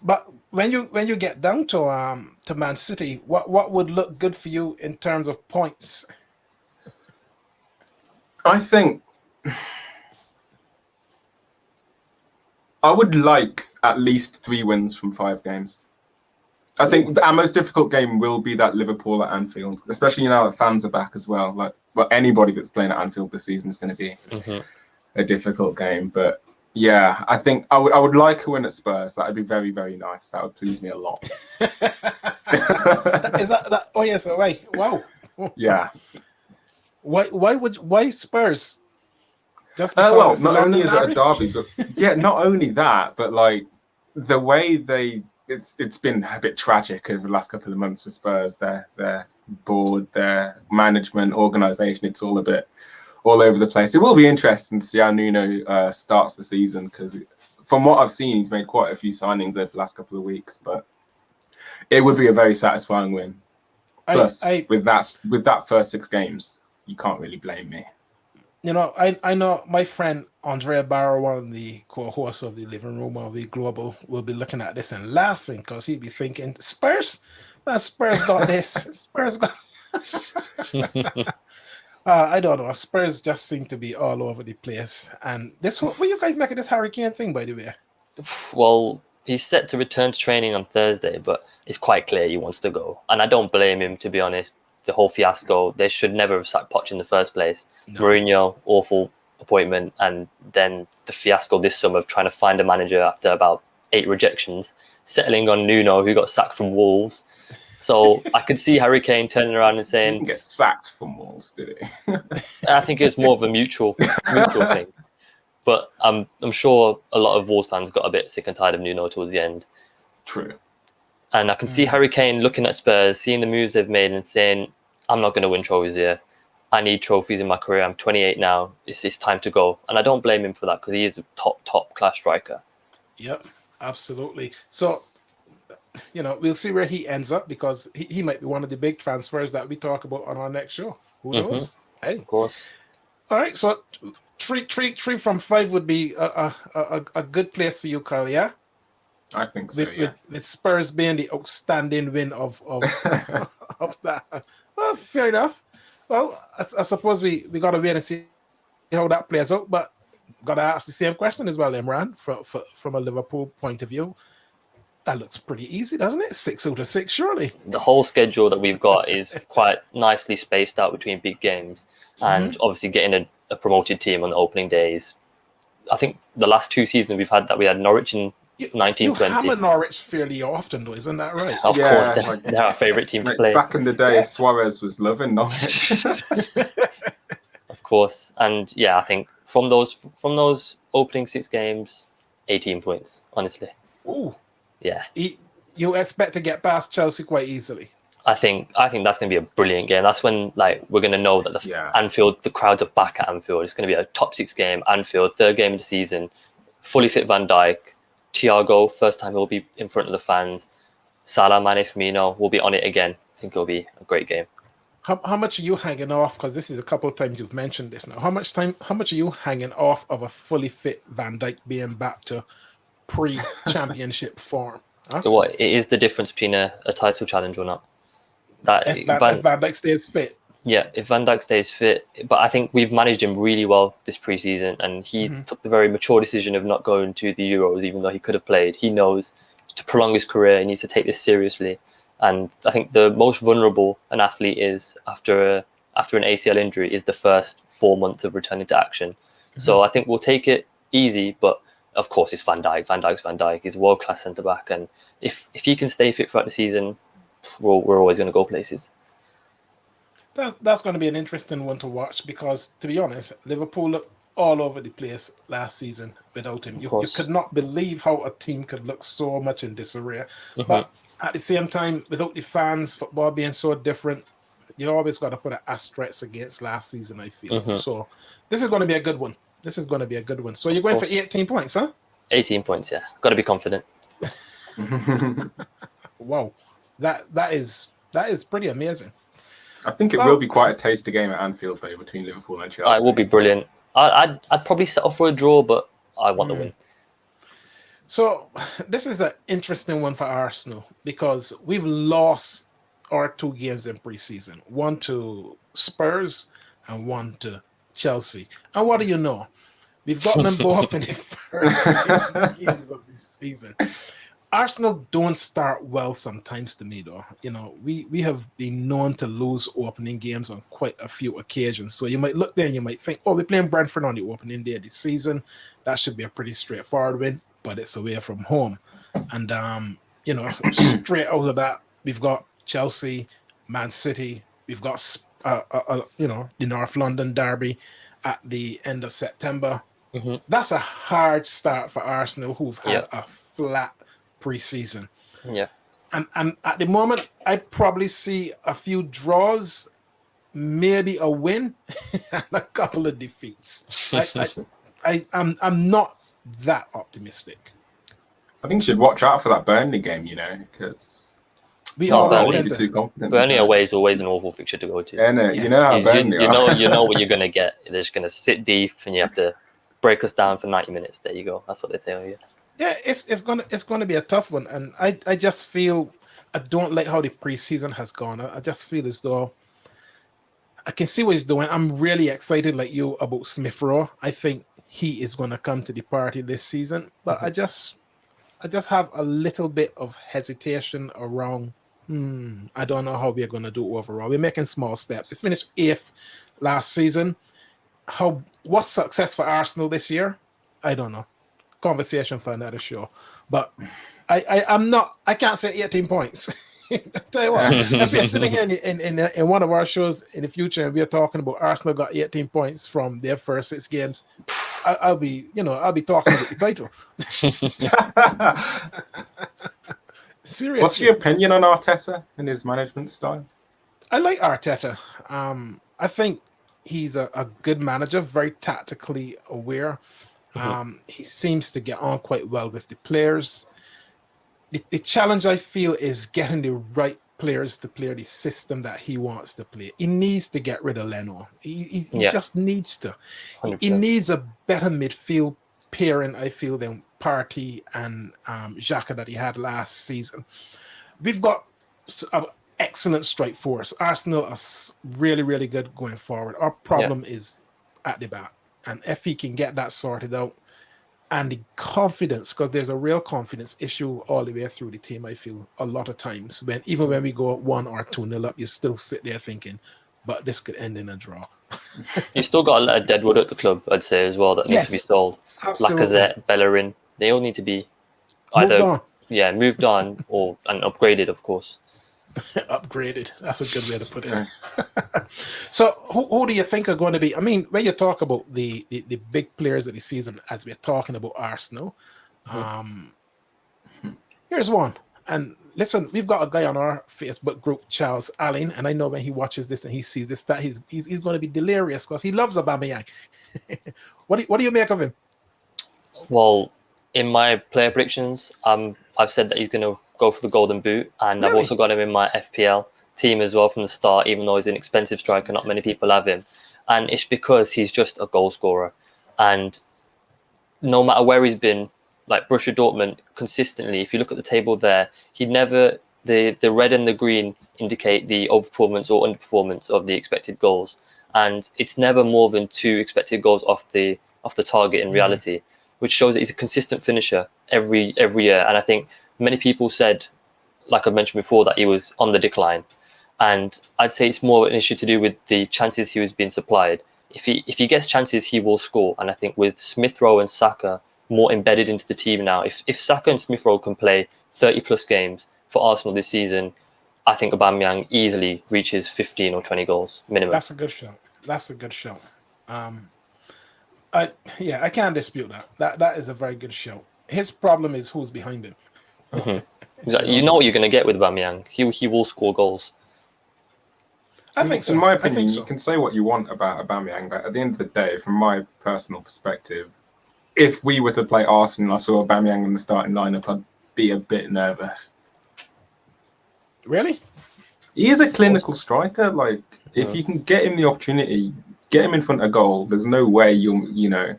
But when you get down to Man City, what would look good for you in terms of points? I think I would like at least 3 wins from 5 games. I think our most difficult game will be that Liverpool at Anfield, especially now that fans are back as well. Like, well, anybody that's playing at Anfield this season is going to be a difficult game. But yeah, I think I would like a win at Spurs. That would be very, very nice. That would please me a lot. Is that? Oh yes. Wait. Wow. Yeah. Why Spurs? Just because well, it's not London only is it a derby? derby, but yeah, not only that, but like the way it's been a bit tragic over the last couple of months for Spurs. Their board, their management, organisation, it's all a bit all over the place. It will be interesting to see how Nuno starts the season, because from what I've seen, he's made quite a few signings over the last couple of weeks, but it would be a very satisfying win. Plus, with that first 6 games, you can't really blame me. You know, I know my friend Andrea Barrow, one of the co-hosts of the Living Room of the Global, will be looking at this and laughing, because he'd be thinking, Spurs? Man, Spurs got this. Spurs got... I don't know. Spurs just seem to be all over the place. And this, what you guys making this Harry Kane thing, by the way? Well, he's set to return to training on Thursday, but it's quite clear he wants to go. And I don't blame him, to be honest. The whole fiasco, they should never have sacked Poch in the first place. No. Mourinho, awful appointment, and then the fiasco this summer of trying to find a manager after about 8 rejections, settling on Nuno, who got sacked from Wolves. So I could see Harry Kane turning around and saying, "He didn't get sacked from Wolves, did he?" I think it was more of a mutual thing. But I'm sure a lot of Wolves fans got a bit sick and tired of Nuno towards the end. True. And I can see Harry Kane looking at Spurs, seeing the moves they've made and saying, I'm not going to win trophies here. I need trophies in my career. I'm 28 now. It's time to go. And I don't blame him for that, because he is a top class striker. Yep, absolutely. So, you know, we'll see where he ends up, because he might be one of the big transfers that we talk about on our next show. Who knows? Hey. Of course. All right, so 3 from 5 would be a good place for you, Kyle, yeah? I think so, with Spurs being the outstanding win of of that. Well, fair enough. Well, I suppose we got to wait and see how that plays out, but got to ask the same question as well, Imran, from a Liverpool point of view. That looks pretty easy, doesn't it? 6 out of 6, surely. The whole schedule that we've got is quite nicely spaced out between big games, and obviously getting a promoted team on the opening days. I think the last 2 seasons we had Norwich in 1920. You hammer Norwich fairly often, though, isn't that right? Of course, they're our favourite team to play. Back in the day, Suarez was loving Norwich. Of course, and yeah, I think from those opening 6 games, 18 points, honestly. Ooh. Yeah. You expect to get past Chelsea quite easily. I think that's going to be a brilliant game. That's when we're going to know that Anfield, the crowds are back at Anfield. It's going to be a top 6 game, Anfield, 3rd game of the season, fully fit Van Dijk. Thiago, first time he'll be in front of the fans. Salah, Mane, Firmino will be on it again. I think it'll be a great game. How much are you hanging off? Because this is a couple of times you've mentioned this now. How much are you hanging off of a fully fit Van Dijk being back to pre-championship form? Huh? What it is the difference between a title challenge or not? If Van Dijk stays fit. Yeah, if Van Dijk stays fit, but I think we've managed him really well this preseason, and he took the very mature decision of not going to the Euros, even though he could have played. He knows to prolong his career, he needs to take this seriously, and I think the most vulnerable an athlete is after an ACL injury is the first 4 months of returning to action. So I think we'll take it easy, but of course it's Van Dijk. Van Dijk's Van Dijk. He's a world class centre back, and if he can stay fit throughout the season, we're always going to go places. That's going to be an interesting one to watch, because, to be honest, Liverpool looked all over the place last season without him. You could not believe how a team could look so much in disarray. But at the same time, without the fans, football being so different, you always got to put an asterisk against last season, I feel. So this is going to be a good one. So you're going for 18 points, huh? 18 points, yeah. Got to be confident. Wow. That is pretty amazing. I think it will be quite a tasty game at Anfield, though, between Liverpool and Chelsea. It will be brilliant. I'd probably settle for a draw, but I want to win. So this is an interesting one for Arsenal, because we've lost our 2 games in pre-season. One to Spurs and one to Chelsea. And what do you know? We've gotten them both in the first 6 games of this season. Arsenal don't start well sometimes to me, though. We have been known to lose opening games on quite a few occasions. So you might look there and you might think, oh, we're playing Brentford on the opening day of the season. That should be a pretty straightforward win, but it's away from home. And, straight out of that, we've got Chelsea, Man City. We've got, the North London derby at the end of September. Mm-hmm. That's a hard start for Arsenal, who've had a flat pre-season. Yeah. And at the moment, I probably see a few draws, maybe a win, and a couple of defeats. I'm not that optimistic. I think you should watch out for that Burnley game, because we No, always Burnley tend be to. too confident. Burnley away is always an awful fixture to go to. Yeah, no, Yeah. you know how Burnley you are. know what you're gonna get. They're just gonna sit deep, and you have to break us down for 90 minutes. There you go. That's what they tell you. Yeah, it's gonna be a tough one, and I just feel I don't like how the preseason has gone. I just feel as though I can see what he's doing. I'm really excited, like you, about Smith Rowe. I think he is going to come to the party this season, but I just have a little bit of hesitation around. I don't know how we're going to do overall. We're making small steps. We finished 8th last season. What's success for Arsenal this year? I don't know. Conversation for another show. But I can't say 18 points. Tell you what, if you're sitting here in one of our shows in the future and we're talking about Arsenal got 18 points from their first 6 games, I'll be talking about the title. Seriously. What's your opinion on Arteta and his management style? I like Arteta. I think he's a good manager, very tactically aware. He seems to get on quite well with the players. The challenge I feel is getting the right players to play the system that he wants to play. He needs to get rid of Leno. He just needs to. 100%. He needs a better midfield pairing, I feel, than Partey and Xhaka that he had last season. We've got an excellent strike force. Arsenal are really, really good going forward. Our problem is at the back. And if he can get that sorted out, and the confidence, because there's a real confidence issue all the way through the team, I feel, a lot of times. Even when we go 1 or 2-0 up, you still sit there thinking, but this could end in a draw. You still got a lot of deadwood at the club, I'd say, as well, that needs to be sold. Absolutely. Lacazette, Bellerin, they all need to be either moved on and upgraded, of course. Upgraded. That's a good way to put it. So who do you think are going to be? I mean, when you talk about the big players of the season, as we're talking about Arsenal, here's one. And listen, we've got a guy on our Facebook group, Charles Allen, and I know when he watches this and he sees this, that he's going to be delirious because he loves Aubameyang. What do you make of him? Well, in my player predictions, I've said that he's going to go for the golden boot, and really? I've also got him in my FPL team as well from the start, even though he's an expensive striker, not many people have him. And it's because he's just a goal scorer. And no matter where he's been, like Borussia Dortmund, consistently, if you look at the table there, the red and the green indicate the overperformance or underperformance of the expected goals. And it's never more than 2 expected goals off the target in reality, which shows that he's a consistent finisher every year. And I think many people said, like I mentioned before, that he was on the decline. And I'd say it's more an issue to do with the chances he was being supplied. If he gets chances, he will score. And I think with Smith Rowe and Saka more embedded into the team now, if Saka and Smith Rowe can play 30+ games for Arsenal this season, I think Aubameyang easily reaches 15 or 20 goals minimum. That's a good show. I can't dispute that. That is a very good show. His problem is who's behind him. Exactly. You know what you're going to get with Aubameyang. He will score goals. I think so. In my opinion, so. You can say what you want about Aubameyang, but at the end of the day, from my personal perspective, if we were to play Arsenal and I saw Aubameyang in the starting lineup, I'd be a bit nervous. Really? He is a clinical striker. Like, if you can get him the opportunity, get him in front of goal, there's no way the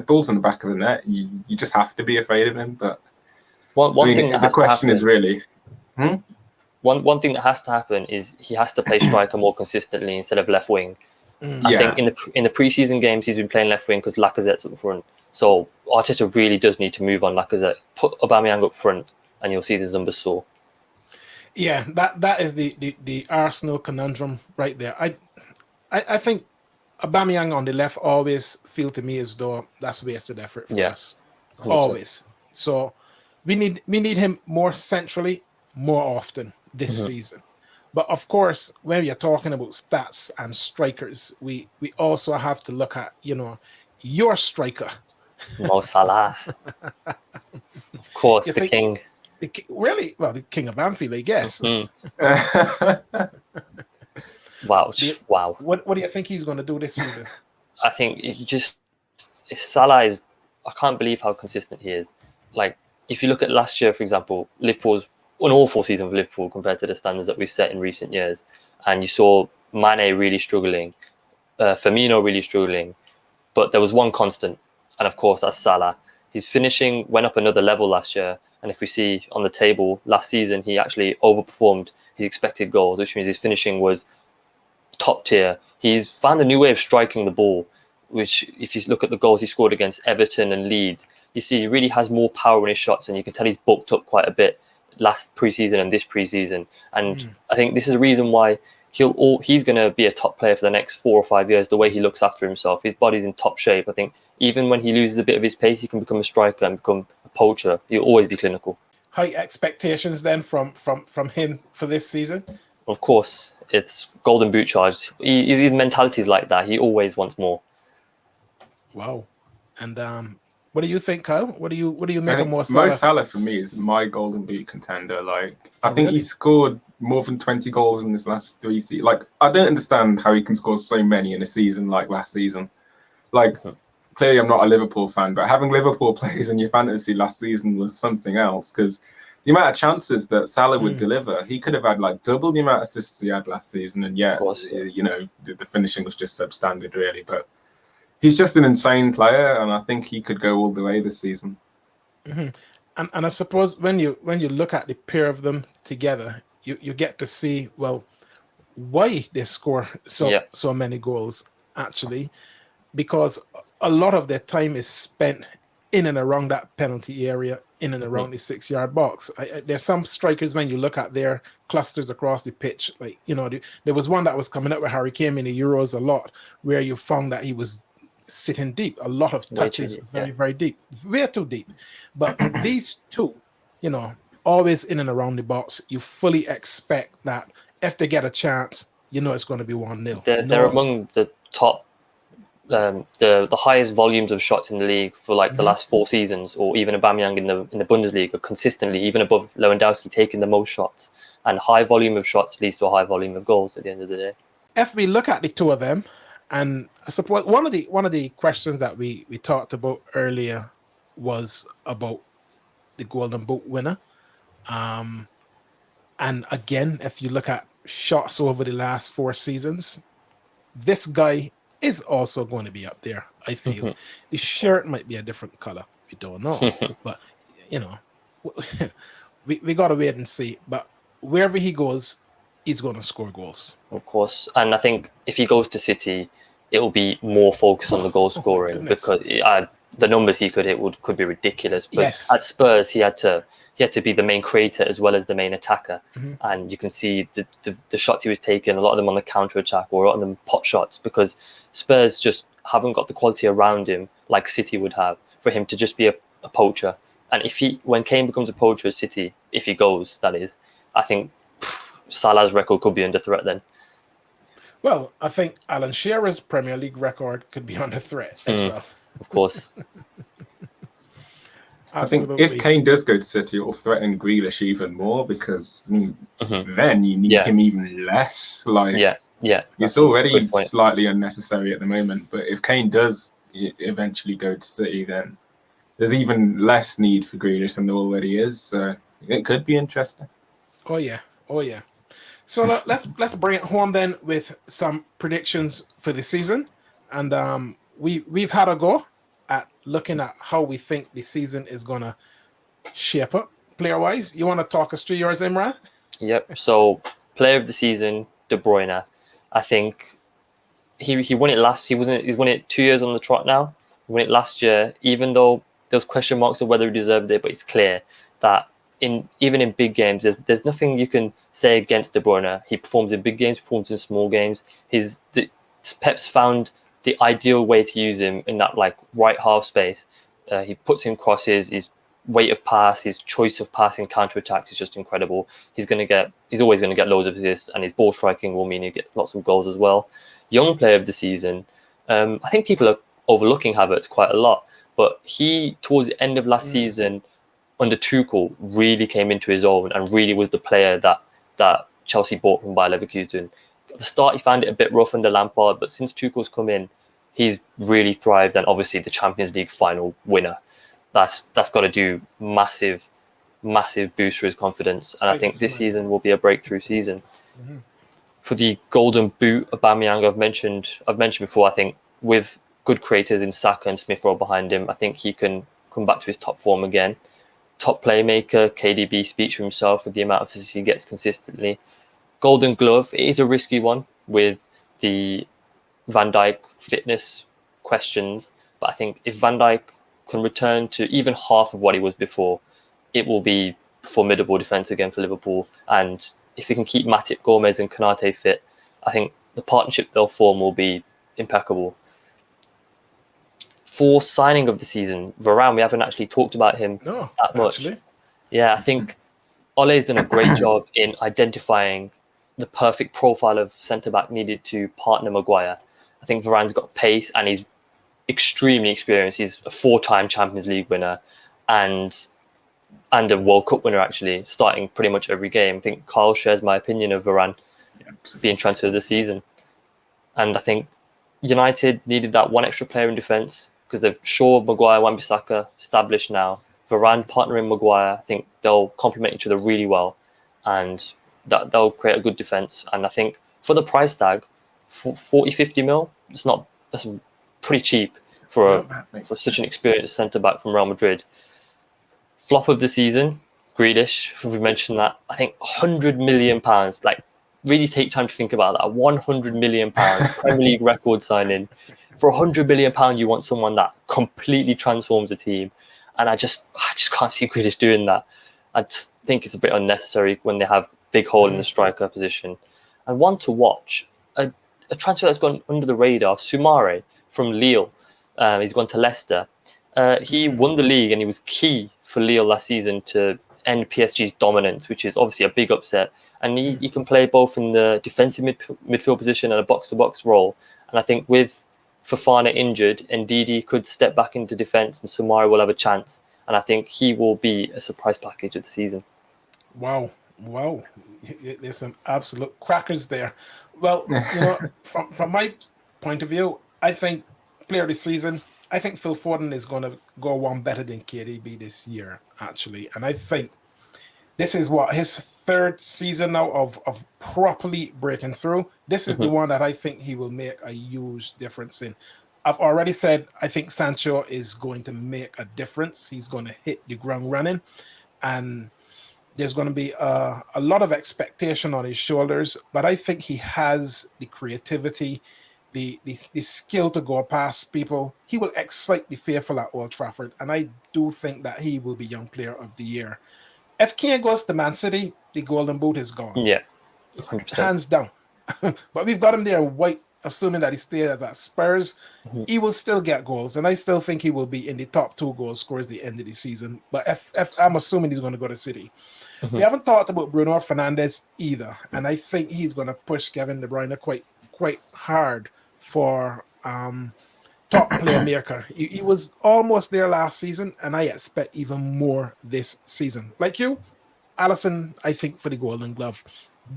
ball's in the back of the net. You just have to be afraid of him. But the question is really... One thing that has to happen is he has to play striker more consistently instead of left wing. I think in the preseason games he's been playing left wing because Lacazette's up front. So Arteta really does need to move on Lacazette, put Aubameyang up front, and you'll see these numbers soar. Yeah, that is the Arsenal conundrum right there. I think Aubameyang on the left always feel to me as though that's wasted effort for us. 100%. Always. So we need him more centrally, more often this season. But of course, when you're talking about stats and strikers, we also have to look at, your striker. Mo Salah. Of course, the king. Really? Well, the king of Anfield, I guess. Wow. What do you think he's going to do this season? I think Salah is, I can't believe how consistent he is. Like, if you look at last year, for example, Liverpool's an awful season for Liverpool compared to the standards that we've set in recent years. And you saw Mane really struggling, Firmino really struggling, but there was one constant, and of course that's Salah. His finishing went up another level last year, and if we see on the table last season, he actually overperformed his expected goals, which means his finishing was top tier. He's found a new way of striking the ball, which if you look at the goals he scored against Everton and Leeds, you see he really has more power in his shots, and you can tell he's bulked up quite a bit last preseason and this preseason. And I think this is the reason why he's going to be a top player for the next 4 or 5 years, the way he looks after himself. His body's in top shape. I think even when he loses a bit of his pace, he can become a striker and become a poacher. He'll always be clinical. High expectations then from him for this season? Of course, it's golden boot charge. His mentality is like that. He always wants more. Wow. And what do you think, Kyle? What do you make of Mo Salah? Salah? Mo Salah for me is my golden boot contender. Like, I think he scored more than 20 goals in this last 3 seasons. Like, I don't understand how he can score so many in a season like last season. Like, clearly I'm not a Liverpool fan, but having Liverpool players in your fantasy last season was something else, because the amount of chances that Salah would deliver, he could have had like double the amount of assists he had last season, and yet, the finishing was just substandard, really. But he's just an insane player, and I think he could go all the way this season. And I suppose when you look at the pair of them together, you get to see, well, why they score so many goals, actually, because a lot of their time is spent in and around that penalty area, in and around the 6-yard box. There's some strikers, when you look at their clusters across the pitch, like, there was one that was coming up with Harry Kane in the Euros a lot, where you found that he was sitting deep, a lot of touches, very deep, way too deep. But these two, always in and around the box, you fully expect that if they get a chance, it's going to be 1-0. They're among the top, the highest volumes of shots in the league for like the last 4 seasons, or even Aubameyang in the Bundesliga consistently, even above Lewandowski, taking the most shots. And high volume of shots leads to a high volume of goals at the end of the day. If we look at the two of them, and I suppose one of the questions that we talked about earlier was about the Golden Boot winner. And again, if you look at shots over the last 4 seasons, this guy is also going to be up there, I feel. The shirt might be a different color. We don't know. But, we got to wait and see. But wherever he goes, he's going to score goals. Of course. And I think if he goes to City, it will be more focused on the goal scoring, because the numbers he could hit could be ridiculous. But at Spurs, he had to be the main creator as well as the main attacker. And you can see the shots he was taking, a lot of them on the counter attack, or a lot of them pot shots, because Spurs just haven't got the quality around him like City would have for him to just be a poacher. And when Kane becomes a poacher at City, if he goes, that is, I think Salah's record could be under threat then. Well, I think Alan Shearer's Premier League record could be under threat as well. Of course. I think if Kane does go to City, it will threaten Grealish even more, because then you need him even less. Like, it's already slightly unnecessary at the moment. But if Kane does eventually go to City, then there's even less need for Grealish than there already is. So it could be interesting. Oh yeah. So let's bring it home then with some predictions for the season, and we've had a go at looking at how we think the season is gonna shape up player wise. You want to talk us through yours, Imran? Yep. So player of the season, De Bruyne. I think he won it last. He's won it 2 years on the trot now. He won it last year, even though there was question marks of whether he deserved it. But it's clear that even in big games, there's nothing you can say against De Bruyne. He performs in big games, performs in small games. Pep's found the ideal way to use him in that like right half space. He puts in crosses. His weight of pass, his choice of passing counter attacks is just incredible. He's always going to get loads of assists, and his ball striking will mean he gets lots of goals as well. Young player of the season. I think people are overlooking Havertz quite a lot, but he towards the end of last season under Tuchel really came into his own and really was the player that Chelsea bought from Bayer Leverkusen. At the start, he found it a bit rough under Lampard, but since Tuchel's come in, he's really thrived. And obviously, the Champions League final winner, that's got to do massive boost for his confidence. And I think this season will be a breakthrough season. Mm-hmm. For the Golden Boot, Aubameyang, I've mentioned before. I think with good creators in Saka and Smith Rowe behind him, I think he can come back to his top form again. Top playmaker, KDB speaks for himself with the amount of assists he gets consistently. Golden Glove, it is a risky one with the Van Dijk fitness questions, but I think if Van Dijk can return to even half of what he was before, it will be formidable defence again for Liverpool. And if he can keep Matip, Gomez and Konate fit, I think the partnership they'll form will be impeccable. For signing of the season, Varane, we haven't actually talked about him that much. Actually. Yeah, I think Ole's done a great job in identifying the perfect profile of centre-back needed to partner Maguire. I think Varane's got pace and he's extremely experienced. He's a 4-time Champions League winner and a World Cup winner, actually, starting pretty much every game. I think Kyle shares my opinion of Varane being transferred this season. And I think United needed that one extra player in defence because they've Shaw, Maguire, Wan-Bissaka established now. Varane partnering Maguire, I think they'll complement each other really well, and they'll create a good defence. And I think for the price tag, 40-50 mil, that's pretty cheap for such an experienced centre back from Real Madrid. Flop of the season, Grealish. We mentioned that. I think £100 million. Like, really take time to think about that. £100 million Premier League record signing. For £100 million, you want someone that completely transforms the team, and I just can't see Grealish doing that. I just think it's a bit unnecessary when they have big hole in the striker position. And one to watch, a transfer that's gone under the radar, Soumare from Lille. He's gone to Leicester. He won the league and he was key for Lille last season to end PSG's dominance, which is obviously a big upset. And he can play both in the defensive midfield position and a box-to-box role. And I think with Fofana injured, Ndidi could step back into defence and Soumare will have a chance. And I think he will be a surprise package of the season. Wow. There's some absolute crackers there. Well, from my point of view, I think player of the season, I think Phil Foden is going to go one better than KDB this year, actually. And I think this is his third season now of properly breaking through. This is the one that I think he will make a huge difference in. I've already said I think Sancho is going to make a difference. He's going to hit the ground running. And there's going to be a lot of expectation on his shoulders. But I think he has the creativity, the skill to go past people. He will excite the faithful at Old Trafford. And I do think that he will be Young Player of the Year. If Kane goes to Man City, the Golden Boot is gone. Yeah, 100%. Hands down. But we've got him there in white, assuming that he stays at Spurs. He will still get goals. And I still think he will be in the top 2 goal scorers at the end of the season. But if I'm assuming he's going to go to City. We haven't talked about Bruno Fernandes either. And I think he's going to push Kevin De Bruyne quite hard for top playmaker. He was almost there last season, and I expect even more this season. Like you, Alisson, I think for the Golden Glove.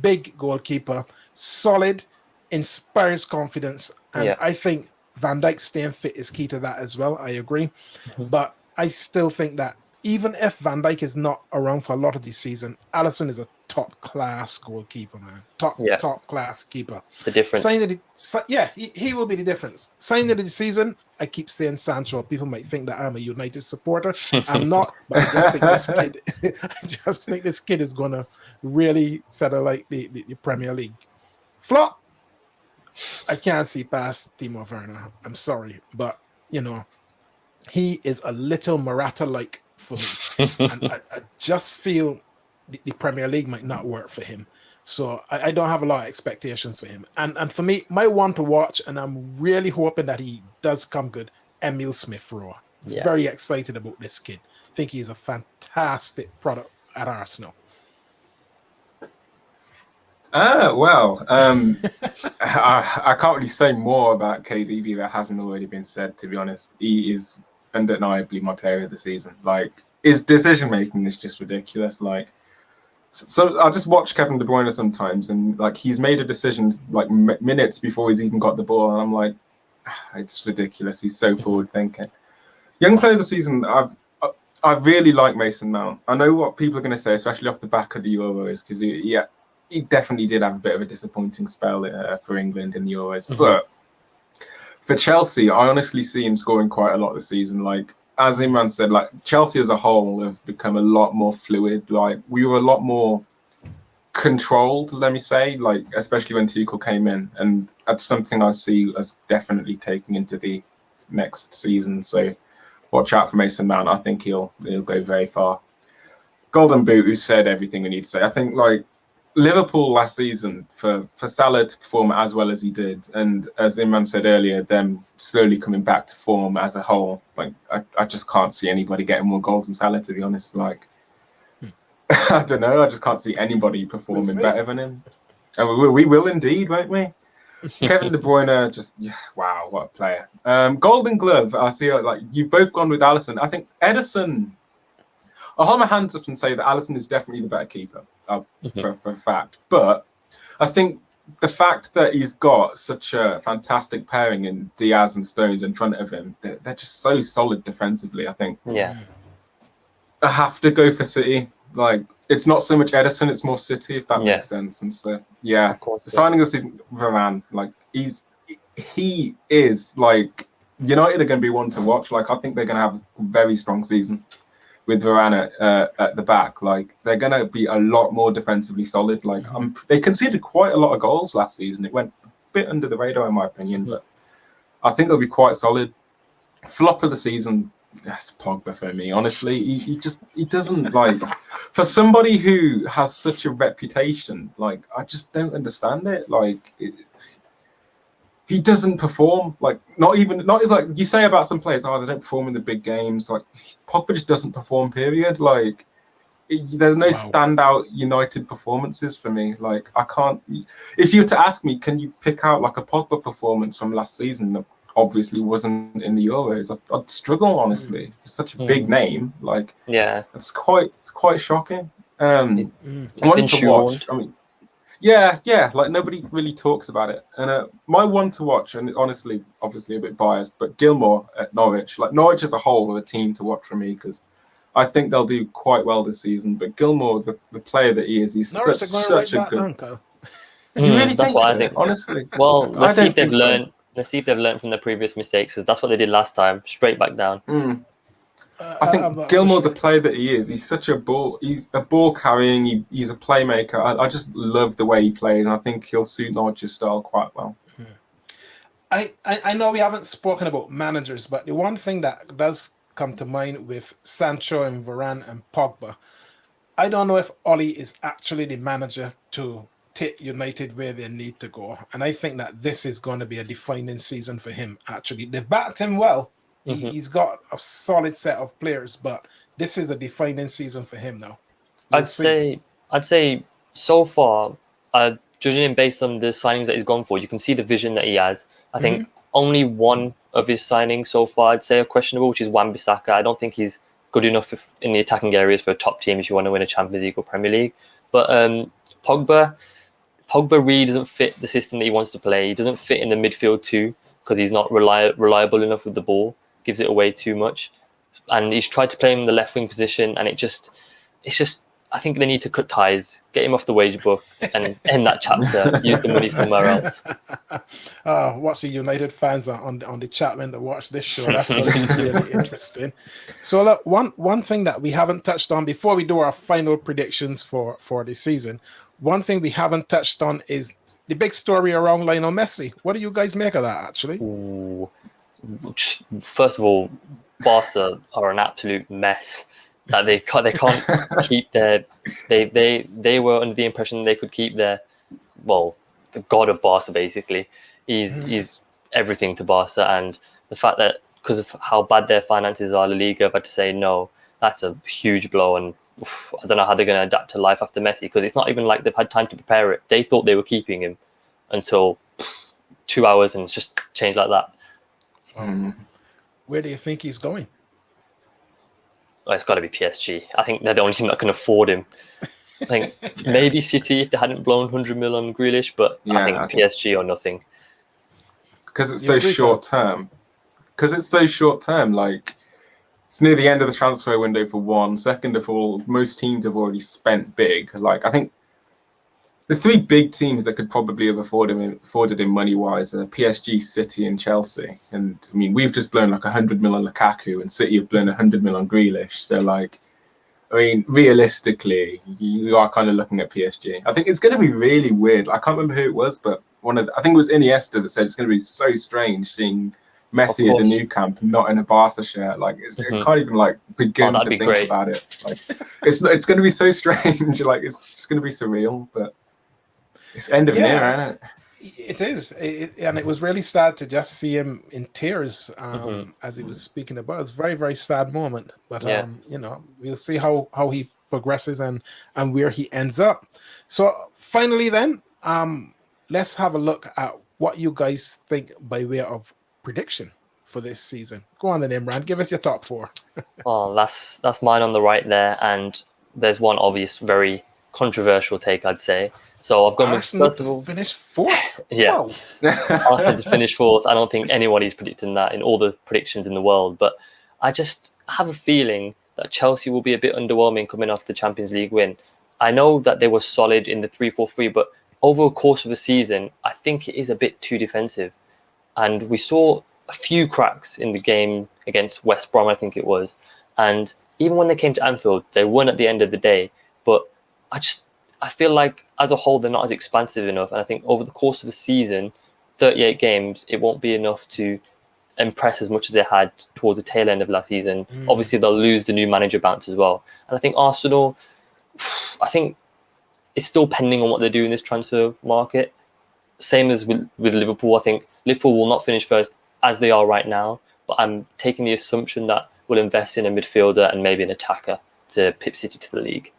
Big goalkeeper, solid, inspires confidence, and I think Van Dijk staying fit is key to that as well. I agree. But I still think that even if Van Dijk is not around for a lot of this season, Alisson is a top-class goalkeeper, man. Top-class keeper. The difference. He will be the difference. Signing of the season, I keep saying Sancho. People might think that I'm a United supporter. I'm not, but I just think this kid is going to really settle like the Premier League. Flop, I can't see past Timo Werner. I'm sorry, but, he is a little Morata-like for me. And I just feel the Premier League might not work for him. So I don't have a lot of expectations for him. And for me, my one to watch, and I'm really hoping that he does come good, Emile Smith-Rowe. Yeah. Very excited about this kid. I think he's a fantastic product at Arsenal. Well, I can't really say more about KDB that hasn't already been said, to be honest. He is undeniably my player of the season. Like, his decision making is just ridiculous. Like, so I just watch Kevin De Bruyne sometimes, and like he's made a decision like minutes before he's even got the ball, and I'm like, it's ridiculous. He's so forward thinking. Young player of the season, I really like Mason Mount. I know what people are going to say, especially off the back of the Euros, because he definitely did have a bit of a disappointing spell for England in the Euros. Mm-hmm. But for Chelsea, I honestly see him scoring quite a lot this season. Like, as Imran said, like Chelsea as a whole have become a lot more fluid. Like, we were a lot more controlled, let me say, like, especially when Tuchel came in. And that's something I see as definitely taking into the next season. So watch out for Mason Mount. I think he'll go very far. Golden Boot, who said everything we need to say. I think, like, Liverpool last season, for Salah to perform as well as he did, and as Imran said earlier, them slowly coming back to form as a whole, like, I just can't see anybody getting more goals than Salah, to be honest. Like, I don't know, I just can't see anybody performing better than him. And we will indeed, won't we? Kevin De Bruyne, just, wow, what a player. Golden Glove, I see, like, you've both gone with Alisson. I think Ederson, I'll hold my hands up and say that Alisson is definitely the better keeper, for a fact. But I think the fact that he's got such a fantastic pairing in Diaz and Stones in front of him, they're just so solid defensively, I think. Yeah. I have to go for City. Like, it's not so much Ederson, it's more City, if that makes sense. And so, of course, signing this season, Varane, like, he is, like, United are going to be one to watch. Like, I think they're going to have a very strong season with Varane at the back. Like, they're going to be a lot more defensively solid. Like, they conceded quite a lot of goals last season. It went a bit under the radar, in my opinion, but I think they'll be quite solid. Flop of the season, that's Pogba for me. Honestly, he doesn't, like, for somebody who has such a reputation, like, I just don't understand it. Like, he doesn't perform. Like, not as, like, you say about some players, they don't perform in the big games. Like, Pogba just doesn't perform, period. Like, there's no standout United performances for me. Like, I can't, if you were to ask me, can you pick out like a Pogba performance from last season that obviously wasn't in the Euros, I'd struggle, honestly. For such a big name, like, it's quite shocking. One to watch. I mean, like, nobody really talks about it. And my one to watch, and honestly, obviously a bit biased, but Gilmour at Norwich. Like, Norwich as a whole are a team to watch for me, because I think they'll do quite well this season. But Gilmour, the player that he is, he's such a good. You really think so? I think, honestly. Well, let's see if they've learned. Let's see if they've learned from their previous mistakes, because that's what they did last time. Straight back down. I think Gilmour, the player that he is, he's such a ball. He's a ball carrying. He's a playmaker. I just love the way he plays, and I think he'll suit Norwich's style quite well. I know we haven't spoken about managers, but the one thing that does come to mind with Sancho and Varane and Pogba, I don't know if Oli is actually the manager to take United where they need to go, and I think that this is going to be a defining season for him. Actually, they've backed him well. He's got a solid set of players, but this is a defining season for him now. I'd say so far, judging him based on the signings that he's gone for, you can see the vision that he has. I think only one of his signings so far, I'd say, are questionable, which is Wan-Bissaka. I don't think he's good enough in the attacking areas for a top team if you want to win a Champions League or Premier League. But Pogba really doesn't fit the system that he wants to play. He doesn't fit in the midfield too, because he's not reliable enough with the ball. Gives it away too much. And he's tried to play him in the left wing position, and it's just, I think they need to cut ties, get him off the wage book, and end that chapter. Use the money somewhere else. Watch the United fans on the chat when they watch this show. That's going to be really interesting. So look, one thing that we haven't touched on before we do our final predictions for the season, one thing we haven't touched on is the big story around Lionel Messi. What do you guys make of that, actually? Ooh. First of all, Barca are an absolute mess. that they can't keep their. They were under the impression they could keep their, well, the god of Barca basically. He's everything to Barca, and the fact that because of how bad their finances are, La Liga have had to say no. That's a huge blow, and I don't know how they're going to adapt to life after Messi, because it's not even like they've had time to prepare it. They thought they were keeping him until 2 hours, and it's just changed like that. Where do you think he's going? Well, it's got to be PSG. I think they're the only team that can afford him. I think maybe City if they hadn't blown 100 mil on Grealish, but I think PSG or nothing. Because it's so short term. Like, it's near the end of the transfer window for one. Second of all, most teams have already spent big. Like, I think the three big teams that could probably have afforded him money-wise are PSG, City, and Chelsea. And, I mean, we've just blown like 100 mil on Lukaku, and City have blown 100 mil on Grealish. So, like, I mean, realistically, you are kind of looking at PSG. I think it's going to be really weird. I can't remember who it was, but I think it was Iniesta that said it's going to be so strange seeing Messi at the new camp, not in a Barca shirt. Like, it can't even like begin to think about it. Like, it's going to be so strange. Like, it's just going to be surreal. But it's end of an era, isn't it? It is, and it was really sad to just see him in tears as he was speaking about. It's a very, very sad moment. But you know, we'll see how he progresses and where he ends up. So finally, then, let's have a look at what you guys think by way of prediction for this season. Go on then, Imran. Give us your top four. Well, that's mine on the right there, and there's one obvious, very controversial take, I'd say. So I've gone with, first of all, finish fourth. Yeah, wow. Arsenal to finish fourth. I don't think anybody's predicting that in all the predictions in the world, but I just have a feeling that Chelsea will be a bit underwhelming coming off the Champions League win. I know that they were solid in the 3-4-3, but over the course of the season, I think it is a bit too defensive. And we saw a few cracks in the game against West Brom, I think it was. And even when they came to Anfield, they won at the end of the day. But I feel like as a whole, they're not as expansive enough. And I think over the course of the season, 38 games, it won't be enough to impress as much as they had towards the tail end of last season. Obviously, they'll lose the new manager bounce as well. And I think Arsenal, I think it's still pending on what they do in this transfer market. Same as with Liverpool. I think Liverpool will not finish first as they are right now, but I'm taking the assumption that we'll invest in a midfielder and maybe an attacker to pip City to the league.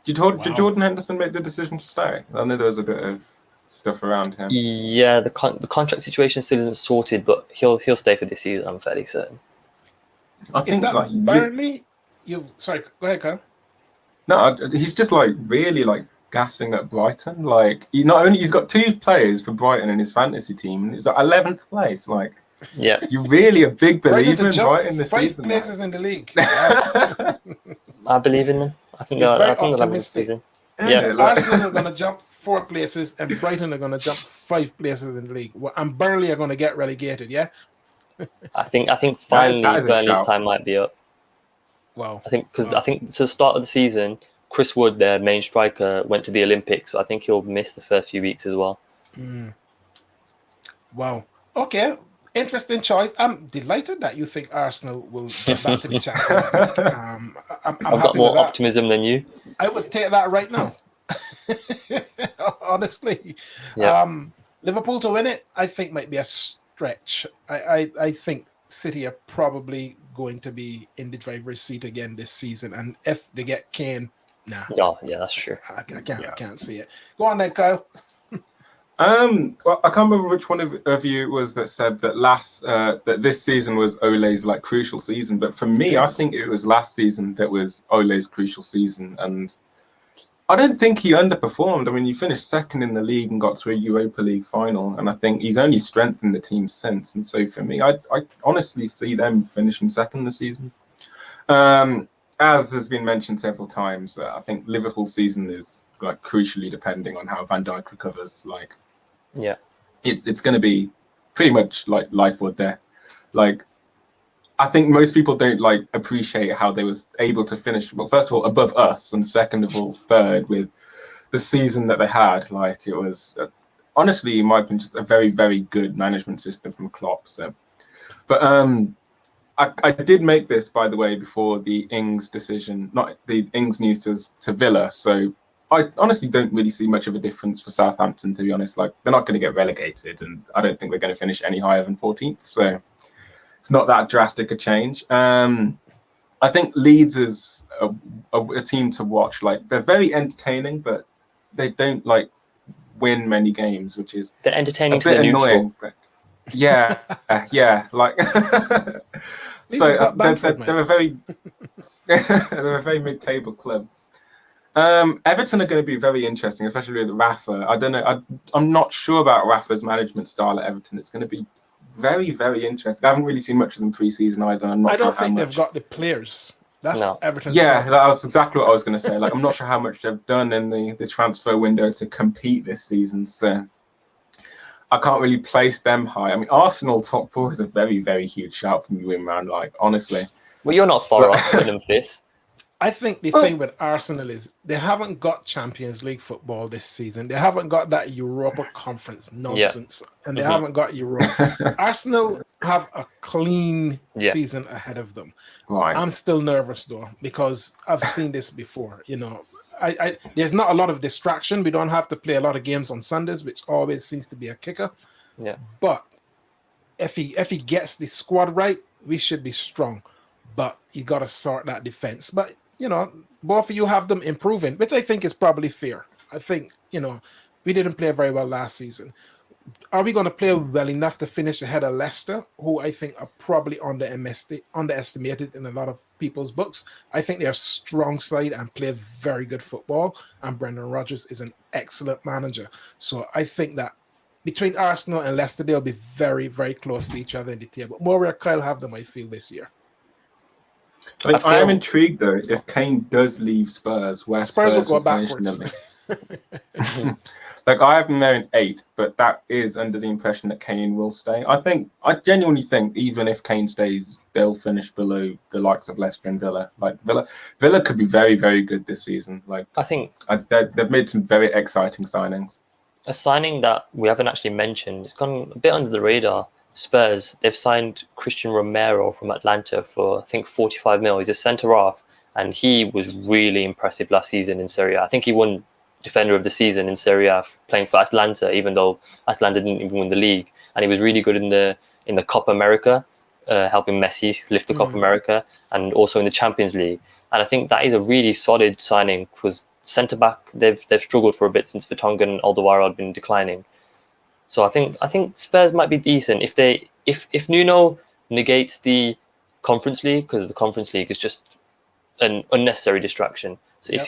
Did Jordan Henderson make the decision to stay? I know there was a bit of stuff around him. Yeah, the contract situation still isn't sorted, but he'll stay for this season, I'm fairly certain. I think that like Burnley. Sorry, go ahead, Kyle. No, he's just like really like gassing at Brighton. Like he's got two players for Brighton in his fantasy team, and he's at 11th place. Like, yeah, you're really a big believer in Brighton this season. 5 places in the league. I believe in them. I think they'll have this season. Yeah, Arsenal are going to jump 4 places, and Brighton are going to jump 5 places in the league, and Burnley are going to get relegated. Yeah, I think finally Burnley's time might be up. Wow. I think because I think to the start of the season, Chris Wood, their main striker, went to the Olympics, so I think he'll miss the first few weeks as well. Wow. Okay. Interesting choice. I'm delighted that you think Arsenal will get back to the Champions League. I've got more optimism than you. I would take that right now. Honestly. Yeah. Liverpool to win it, I think might be a stretch. I think City are probably going to be in the driver's seat again this season. And if they get Kane, nah. Oh, yeah, that's true. I can't see it. Go on then, Kyle. Well, I can't remember which one of you it was that said that that this season was Ole's like crucial season, but for me, I think it was last season that was Ole's crucial season, and I don't think he underperformed. I mean, he finished second in the league and got to a Europa League final, and I think he's only strengthened the team since. And so for me, I honestly see them finishing second this season. As has been mentioned several times, I think Liverpool's season is like crucially depending on how Van Dijk recovers. Like, yeah, it's going to be pretty much like life or death. Like, I think most people don't like appreciate how they was able to finish, well, first of all, above us, and second of all, third with the season that they had. Like, it was honestly, in my opinion, just a very, very good management system from Klopp. So, but I did make this, by the way, before the Ings decision, not the Ings news to Villa. So I honestly don't really see much of a difference for Southampton, to be honest. Like, they're not going to get relegated, and I don't think they're going to finish any higher than 14th. So it's not that drastic a change. I think Leeds is a team to watch. Like, they're very entertaining, but they don't like win many games, which is they're entertaining a bit to the annoying. neutral. Yeah, like so they're a very they're a very mid-table club. Everton are going to be very interesting, especially with Rafa. I don't know. I'm not sure about Rafa's management style at Everton. It's going to be very, very interesting. I haven't really seen much of them pre-season either. I'm not I sure don't how think much. they've got the players. That's Everton's Yeah, problem. that was exactly what I was going to say. Like, I'm not sure how much they've done in the transfer window to compete this season. So I can't really place them high. I mean, Arsenal top 4 is a very, very huge shout from you, Imran. Like, honestly. Well, you're not far off putting them 5th. I think the thing with Arsenal is they haven't got Champions League football this season. They haven't got that Europa Conference nonsense, and they haven't got Europa. Arsenal have a clean season ahead of them. Right. I'm still nervous though because I've seen this before. You know, I there's not a lot of distraction. We don't have to play a lot of games on Sundays, which always seems to be a kicker. Yeah. But if he gets the squad right, we should be strong. But you got to sort that defense. But you know, both of you have them improving, which I think is probably fair. I think, you know, we didn't play very well last season. Are we going to play well enough to finish ahead of Leicester, who I think are probably underestimated in a lot of people's books? I think they're a strong side and play very good football, and Brendan Rodgers is an excellent manager. So I think that between Arsenal and Leicester, they'll be very, very close to each other in the table. More where Kyle have them, I feel, this year. I am intrigued though. If Kane does leave Spurs, where Spurs will go backwards. Like, I have them there in 8th, but that is under the impression that Kane will stay. I genuinely think even if Kane stays, they'll finish below the likes of Leicester and Villa. Like, Villa could be very, very good this season. Like, I think they've made some very exciting signings. A signing that we haven't actually mentioned, it's gone a bit under the radar. Spurs, they've signed Christian Romero from Atlanta for, I think, 45 mil. He's a centre-half, and he was really impressive last season in Serie A. I think he won Defender of the Season in Serie A playing for Atlanta, even though Atlanta didn't even win the league. And he was really good in the Copa America, helping Messi lift the Copa America, and also in the Champions League. And I think that is a really solid signing because centre-back, they've struggled for a bit since Vertonghen and Alderweireld had been declining. So I think Spurs might be decent if Nuno negates the Conference League, because the Conference League is just an unnecessary distraction. So if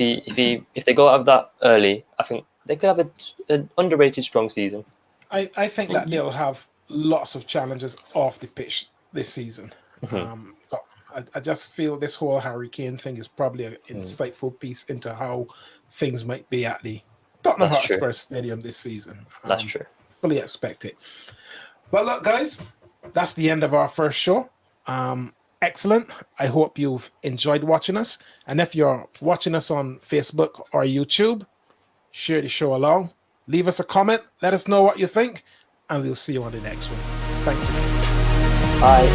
they go out of that early, I think they could have an underrated strong season. I think that they'll have lots of challenges off the pitch this season. But I just feel this whole Harry Kane thing is probably an insightful piece into how things might be at the Tottenham Hotspur Stadium this season. That's true. Fully expect it. Well, look, guys, that's the end of our first show. Excellent. I hope you've enjoyed watching us. And if you're watching us on Facebook or YouTube, share the show along. Leave us a comment. Let us know what you think. And we'll see you on the next one. Thanks again. Bye.